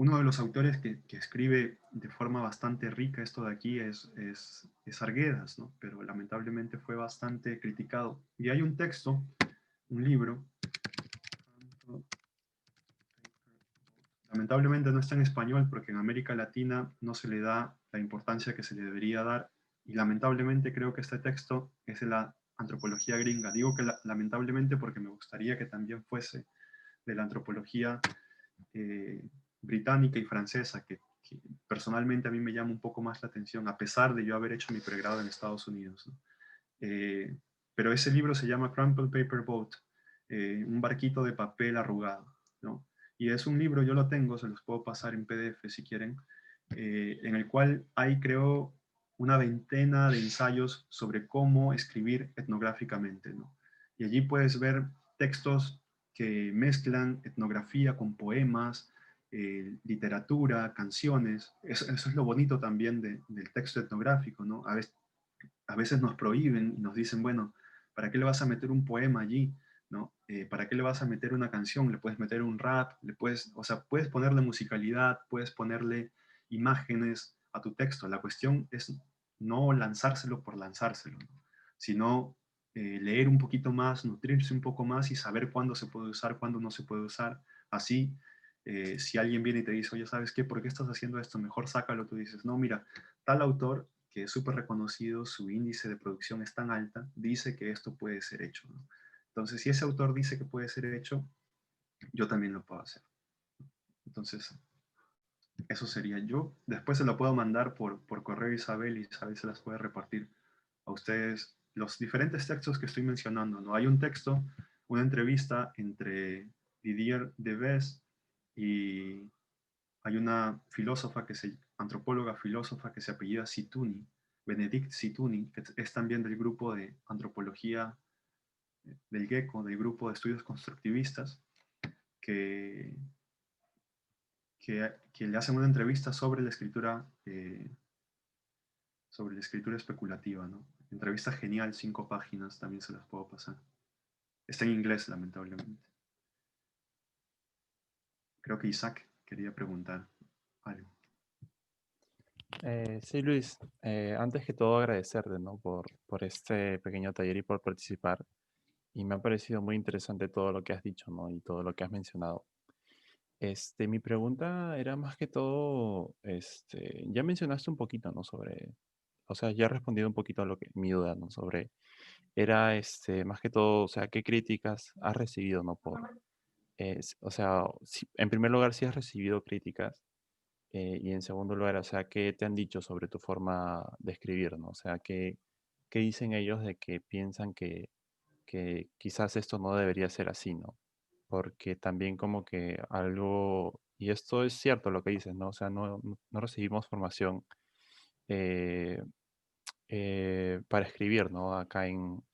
Uno de los autores que escribe de forma bastante rica esto de aquí es Arguedas, ¿no? Pero lamentablemente fue bastante criticado. Y hay un texto, un libro, lamentablemente no está en español porque en América Latina no se le da la importancia que se le debería dar. Y lamentablemente creo que este texto es de la antropología gringa. Digo que lamentablemente porque me gustaría que también fuese de la antropología británica y francesa, que personalmente a mí me llama un poco más la atención, a pesar de yo haber hecho mi pregrado en Estados Unidos, ¿no? Pero ese libro se llama Crumpled Paper Boat, un barquito de papel arrugado, ¿no? Y es un libro, yo lo tengo, se los puedo pasar en PDF si quieren, en el cual hay, creo, una veintena de ensayos sobre cómo escribir etnográficamente, ¿no? Y allí puedes ver textos que mezclan etnografía con poemas, literatura, canciones. Eso es lo bonito también del texto etnográfico, ¿no? A veces nos prohíben y nos dicen, bueno, ¿para qué le vas a meter un poema allí? ¿No? ¿Para qué le vas a meter una canción? Le puedes meter un rap, o sea, puedes ponerle musicalidad, puedes ponerle imágenes a tu texto. La cuestión es no lanzárselo por lanzárselo, ¿no? Sino leer un poquito más, nutrirse un poco más y saber cuándo se puede usar, cuándo no se puede usar. Así, si alguien viene y te dice, oye, ¿sabes qué? ¿Por qué estás haciendo esto? Mejor sácalo. Tú dices, no, mira, tal autor que es súper reconocido, su índice de producción es tan alta, dice que esto puede ser hecho, ¿no? Entonces, si ese autor dice que puede ser hecho, yo también lo puedo hacer. Entonces, eso sería yo. Después se lo puedo mandar por correo a Isabel y Isabel se las puede repartir a ustedes los diferentes textos que estoy mencionando, ¿no? Hay un texto, una entrevista entre Didier Debes y hay una antropóloga filósofa que se apellida Situni, Benedict Situni, que es también del grupo de antropología del GECO, del grupo de estudios constructivistas, que, que le hacen una entrevista sobre la escritura especulativa, ¿no? Entrevista genial, 5 páginas, también se las puedo pasar. Está en inglés, lamentablemente. Creo que Isaac quería preguntar algo. Sí, Luis, antes que todo agradecerte, ¿no? por este pequeño taller y por participar. Y me ha parecido muy interesante todo lo que has dicho, ¿no? Y todo lo que has mencionado. Mi pregunta era más que todo, ya mencionaste un poquito, ¿no? O sea, ya has respondido un poquito a mi duda, ¿no? Era, más que todo, o sea, ¿qué críticas has recibido, ¿no? O sea, en primer lugar, si has recibido críticas, y en segundo lugar, o sea, ¿qué te han dicho sobre tu forma de escribir, ¿no? O sea, ¿qué dicen ellos de que piensan que quizás esto no debería ser así, ¿no? Porque también como que algo, y esto es cierto lo que dices, ¿no? O sea, no recibimos formación eh, para escribir, ¿no? Acá en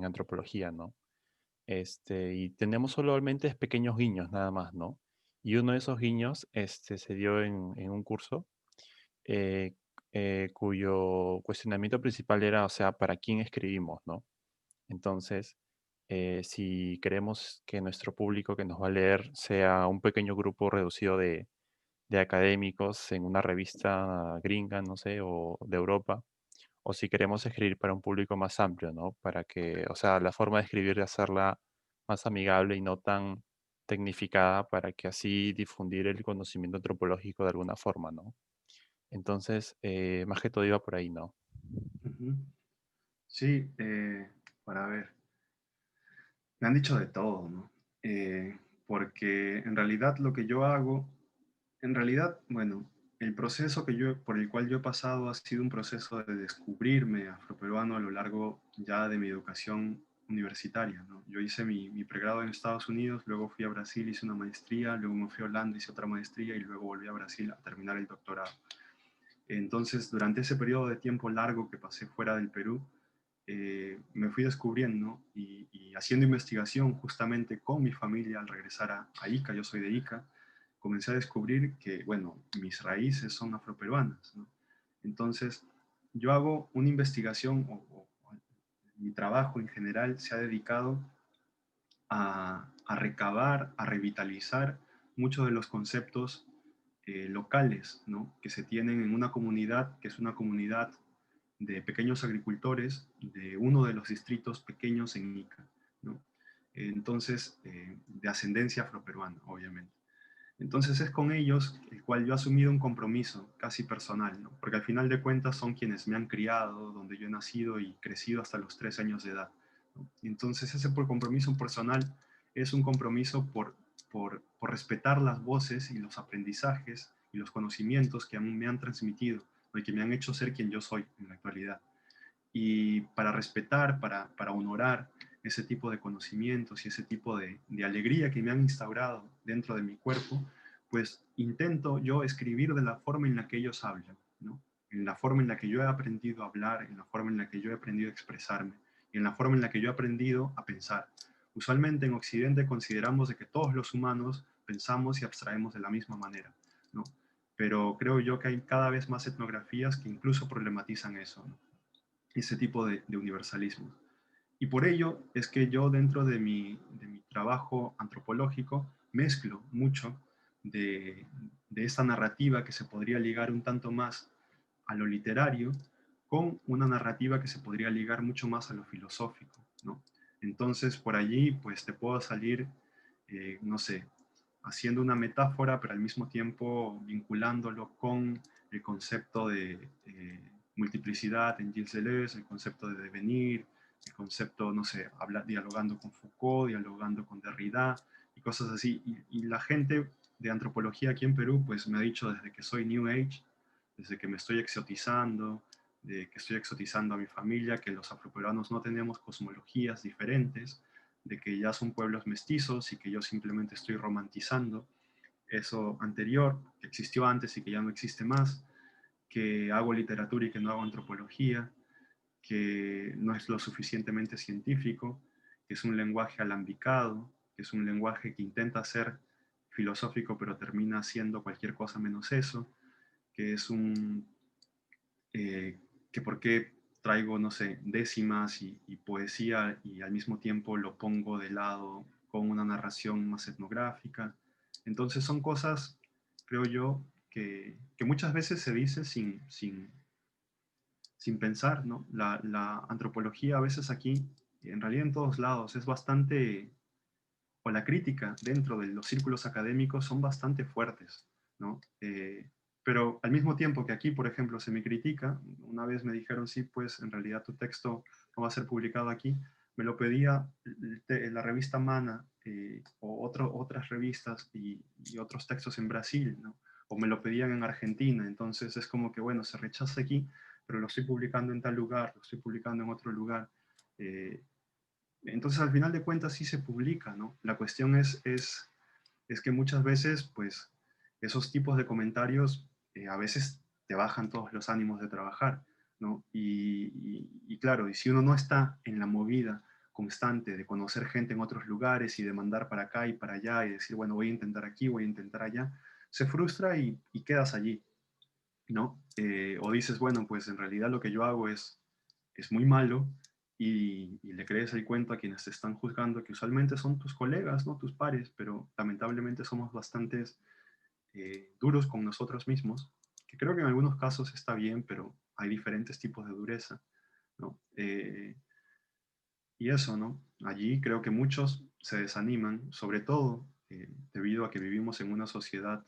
antropología, ¿no? Y tenemos solamente pequeños guiños nada más, ¿no? Y uno de esos guiños se dio en un curso eh, cuyo cuestionamiento principal era, o sea, ¿para quién escribimos, no? Entonces, si queremos que nuestro público que nos va a leer sea un pequeño grupo reducido de académicos en una revista gringa, no sé, o de Europa, o si queremos escribir para un público más amplio, ¿no? Para que, o sea, la forma de escribir de hacerla más amigable y no tan tecnificada para que así difundir el conocimiento antropológico de alguna forma, ¿no? Entonces, más que todo iba por ahí, ¿no? Uh-huh. Sí, para ver. Me han dicho de todo, ¿no? Porque en realidad lo que yo hago, en realidad, bueno, el proceso por el cual yo he pasado ha sido un proceso de descubrirme afroperuano a lo largo ya de mi educación universitaria, ¿no? Yo hice mi pregrado en Estados Unidos, luego fui a Brasil, hice una maestría, luego me fui a Holanda, hice otra maestría y luego volví a Brasil a terminar el doctorado. Entonces, durante ese periodo de tiempo largo que pasé fuera del Perú, me fui descubriendo y haciendo investigación justamente con mi familia al regresar a Ica, yo soy de Ica, comencé a descubrir que, bueno, mis raíces son afroperuanas, ¿no? Entonces, yo hago una investigación o mi trabajo en general se ha dedicado a recabar, a revitalizar muchos de los conceptos locales, ¿no? Que se tienen en una comunidad que es una comunidad de pequeños agricultores de uno de los distritos pequeños en Ica, ¿no? Entonces, de ascendencia afroperuana, obviamente. Entonces es con ellos el cual yo he asumido un compromiso casi personal, ¿no? Porque al final de cuentas son quienes me han criado, donde yo he nacido y crecido hasta los 3 años de edad, ¿no? Entonces ese compromiso personal es un compromiso por respetar las voces y los aprendizajes y los conocimientos que me han transmitido, ¿no? Y que me han hecho ser quien yo soy en la actualidad. Y para respetar, para honorar ese tipo de conocimientos y ese tipo de alegría que me han instaurado dentro de mi cuerpo, pues intento yo escribir de la forma en la que ellos hablan, ¿no? En la forma en la que yo he aprendido a hablar, en la forma en la que yo he aprendido a expresarme, y en la forma en la que yo he aprendido a pensar. Usualmente en Occidente consideramos de que todos los humanos pensamos y abstraemos de la misma manera, ¿no? Pero creo yo que hay cada vez más etnografías que incluso problematizan eso, ¿no? Ese tipo de universalismo. Y por ello es que yo dentro de mi trabajo antropológico mezclo mucho de, de esta narrativa que se podría ligar un tanto más a lo literario con una narrativa que se podría ligar mucho más a lo filosófico, ¿no? Entonces por allí pues te puedo salir, no sé, haciendo una metáfora, pero al mismo tiempo vinculándolo con el concepto de multiplicidad en Gilles Deleuze, el concepto de devenir, el concepto, no sé, dialogando con Foucault, dialogando con Derrida y cosas así. Y la gente de antropología aquí en Perú, pues me ha dicho desde que soy New Age, desde que me estoy exotizando, de que estoy exotizando a mi familia, que los afroperuanos no tenemos cosmologías diferentes, de que ya son pueblos mestizos y que yo simplemente estoy romantizando eso anterior, que existió antes y que ya no existe más, que hago literatura y que no hago antropología, que no es lo suficientemente científico, que es un lenguaje alambicado, que es un lenguaje que intenta ser filosófico pero termina siendo cualquier cosa menos eso, que es que por qué traigo, no sé, décimas y poesía y al mismo tiempo lo pongo de lado con una narración más etnográfica. Entonces son cosas, creo yo, que muchas veces se dice sin pensar, ¿no? La antropología a veces aquí, en realidad en todos lados, es bastante, o la crítica dentro de los círculos académicos son bastante fuertes, ¿no? Pero al mismo tiempo que aquí, por ejemplo, se me critica, una vez me dijeron, sí, pues en realidad tu texto no va a ser publicado aquí, me lo pedía la revista Mana o otras revistas y otros textos en Brasil, ¿no? O me lo pedían en Argentina, entonces es como que, bueno, se rechaza aquí, pero lo estoy publicando en tal lugar, lo estoy publicando en otro lugar. Eh, entonces, al final de cuentas, sí se publica, ¿no? La cuestión es que muchas veces, pues, esos tipos de comentarios a veces te bajan todos los ánimos de trabajar, ¿no? Y claro, y si uno no está en la movida constante de conocer gente en otros lugares y de mandar para acá y para allá y decir, bueno, voy a intentar aquí, voy a intentar allá, se frustra y quedas allí, ¿no? O dices, bueno, pues en realidad lo que yo hago es muy malo y le crees el cuento a quienes te están juzgando, que usualmente son tus colegas, ¿no? Tus pares, pero lamentablemente somos bastantes duros con nosotros mismos, que creo que en algunos casos está bien, pero hay diferentes tipos de dureza, ¿no? Y eso, ¿no? Allí creo que muchos se desaniman, sobre todo debido a que vivimos en una sociedad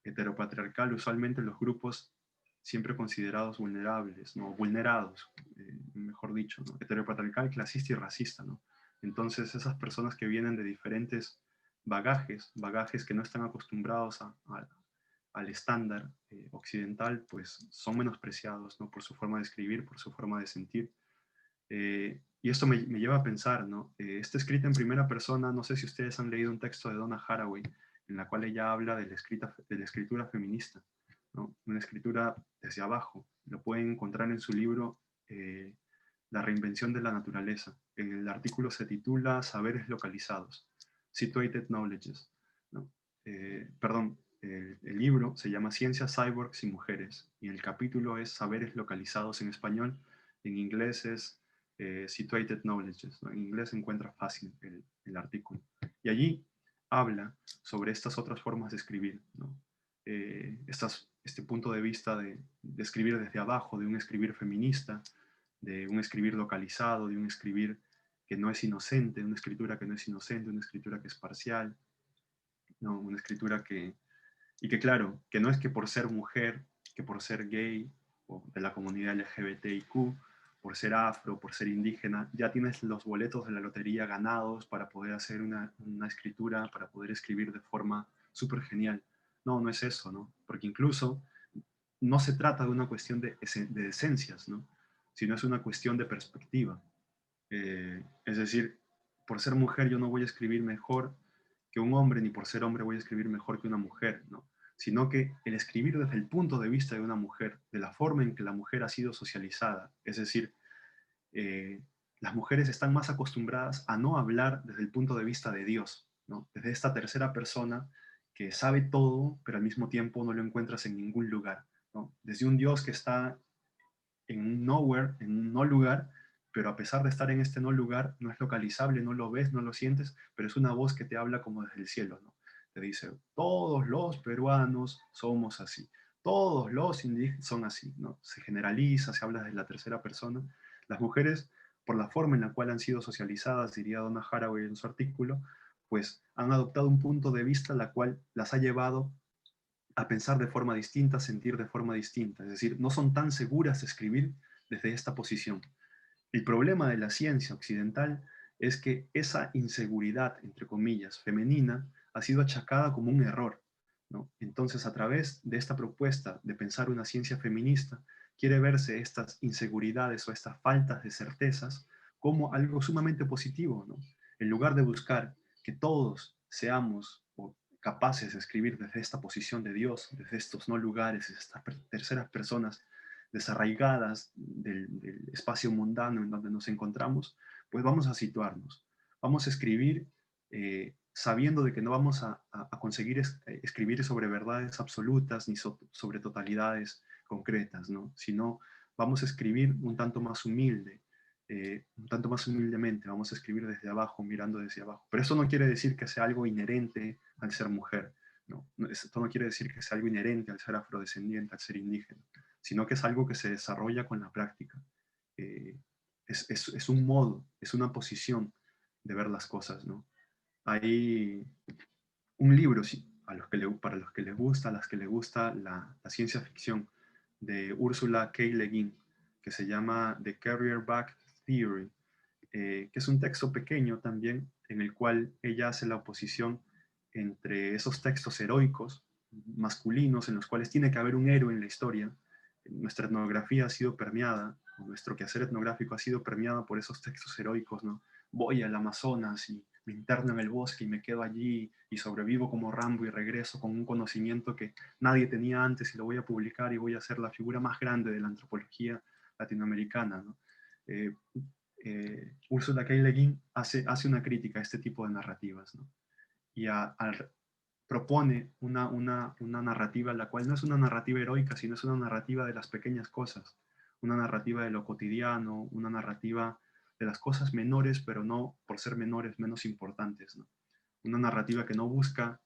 heteropatriarcal, usualmente los grupos siempre considerados vulnerables, ¿no? Vulnerados, mejor dicho, ¿no? Heteropatriarcal, clasista y racista, ¿no? Entonces esas personas que vienen de diferentes bagajes que no están acostumbrados al estándar occidental, pues son menospreciados, ¿no? Por su forma de escribir, por su forma de sentir. Y esto me lleva a pensar, ¿no? Está escrita en primera persona, no sé si ustedes han leído un texto de Donna Haraway, en la cual ella habla de la escritura feminista, ¿no? Una escritura desde abajo. Lo pueden encontrar en su libro La reinvención de la naturaleza. El artículo se titula Saberes localizados, Situated Knowledges, ¿no? Perdón, el libro se llama Ciencias, Cyborgs y Mujeres, y el capítulo es Saberes localizados en español, en inglés es Situated Knowledges, ¿no? En inglés se encuentra fácil el artículo. Y allí habla sobre estas otras formas de escribir, ¿no? Este punto de vista de escribir desde abajo, de un escribir feminista, de un escribir localizado, de un escribir que no es inocente, una escritura que no es inocente, una escritura que es parcial, ¿no? Una escritura y que claro, que no es que por ser mujer, que por ser gay o de la comunidad LGBTIQ, por ser afro, por ser indígena, ya tienes los boletos de la lotería ganados para poder hacer una escritura, para poder escribir de forma súper genial. No, no es eso, ¿no? Porque incluso no se trata de una cuestión de esencias, ¿no? Sino es una cuestión de perspectiva. Es decir, por ser mujer yo no voy a escribir mejor que un hombre, ni por ser hombre voy a escribir mejor que una mujer, ¿no? Sino que el escribir desde el punto de vista de una mujer, de la forma en que la mujer ha sido socializada, es decir, las mujeres están más acostumbradas a no hablar desde el punto de vista de Dios, ¿no? Desde esta tercera persona que sabe todo, pero al mismo tiempo no lo encuentras en ningún lugar, ¿no? Desde un Dios que está en un nowhere, en un no lugar, pero a pesar de estar en este no lugar, no es localizable, no lo ves, no lo sientes, pero es una voz que te habla como desde el cielo, ¿no? Te dice, todos los peruanos somos así, todos los indígenas son así, ¿no? Se generaliza, se habla desde la tercera persona. Las mujeres, por la forma en la cual han sido socializadas, diría Donna Haraway en su artículo, pues han adoptado un punto de vista la cual las ha llevado a pensar de forma distinta, a sentir de forma distinta. Es decir, no son tan seguras de escribir desde esta posición. El problema de la ciencia occidental es que esa inseguridad, entre comillas, femenina, ha sido achacada como un error, ¿no? Entonces, a través de esta propuesta de pensar una ciencia feminista, quiere verse estas inseguridades o estas faltas de certezas como algo sumamente positivo, ¿no? En lugar de buscar que todos seamos capaces de escribir desde esta posición de Dios, desde estos no lugares, desde estas terceras personas desarraigadas del espacio mundano en donde nos encontramos, pues vamos a situarnos. Vamos a escribir sabiendo de que no vamos a conseguir escribir sobre verdades absolutas ni sobre totalidades concretas, ¿no? Sino vamos a escribir un tanto más humilde, un tanto más humildemente, vamos a escribir desde abajo, mirando desde abajo. Pero eso no quiere decir que sea algo inherente al ser mujer, ¿no? Esto no quiere decir que sea algo inherente al ser afrodescendiente, al ser indígena, sino que es algo que se desarrolla con la práctica. Es un modo, es una posición de ver las cosas, ¿no? Hay un libro, sí, para los que les gusta, a las que les gusta la ciencia ficción, de Ursula K. Le Guin, que se llama The Carrier Bag Theory, que es un texto pequeño también, en el cual ella hace la oposición entre esos textos heroicos, masculinos, en los cuales tiene que haber un héroe en la historia. Nuestra etnografía ha sido permeada, nuestro quehacer etnográfico ha sido permeado por esos textos heroicos, ¿no? Voy al Amazonas y me interno en el bosque y me quedo allí y sobrevivo como Rambo y regreso con un conocimiento que nadie tenía antes y lo voy a publicar y voy a ser la figura más grande de la antropología latinoamericana, ¿no? Ursula K. Le Guin hace una crítica a este tipo de narrativas, ¿no? Y propone una narrativa, la cual no es una narrativa heroica, sino es una narrativa de las pequeñas cosas, una narrativa de lo cotidiano, una narrativa de las cosas menores, pero no por ser menores menos importantes, ¿no? Una narrativa que no busca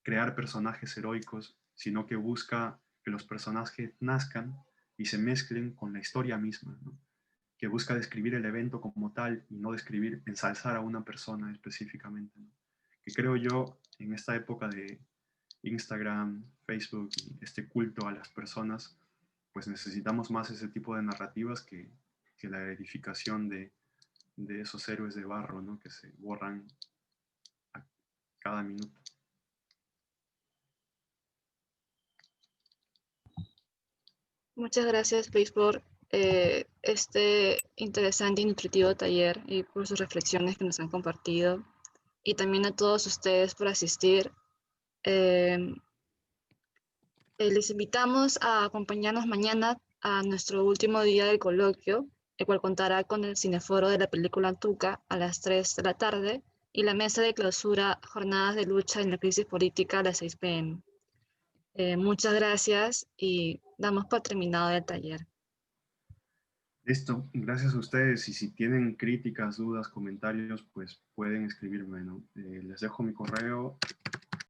crear personajes heroicos, sino que busca que los personajes nazcan y se mezclen con la historia misma, ¿no? Que busca describir el evento como tal y no describir, ensalzar a una persona específicamente, ¿no? Que creo yo, en esta época de Instagram, Facebook y este culto a las personas, pues necesitamos más ese tipo de narrativas que la edificación de esos héroes de barro, ¿no? Que se borran a cada minuto. Muchas gracias, Luis, por este interesante y nutritivo taller y por sus reflexiones que nos han compartido. Y también a todos ustedes por asistir. Les invitamos a acompañarnos mañana a nuestro último día del coloquio, el cual contará con el cineforo de la película Antuca a las 3 de la tarde y la mesa de clausura Jornadas de lucha en la crisis política a las 6 p.m. Muchas gracias y damos por terminado el taller. Listo, gracias a ustedes y si tienen críticas, dudas, comentarios, pues pueden escribirme, ¿no? Les dejo mi correo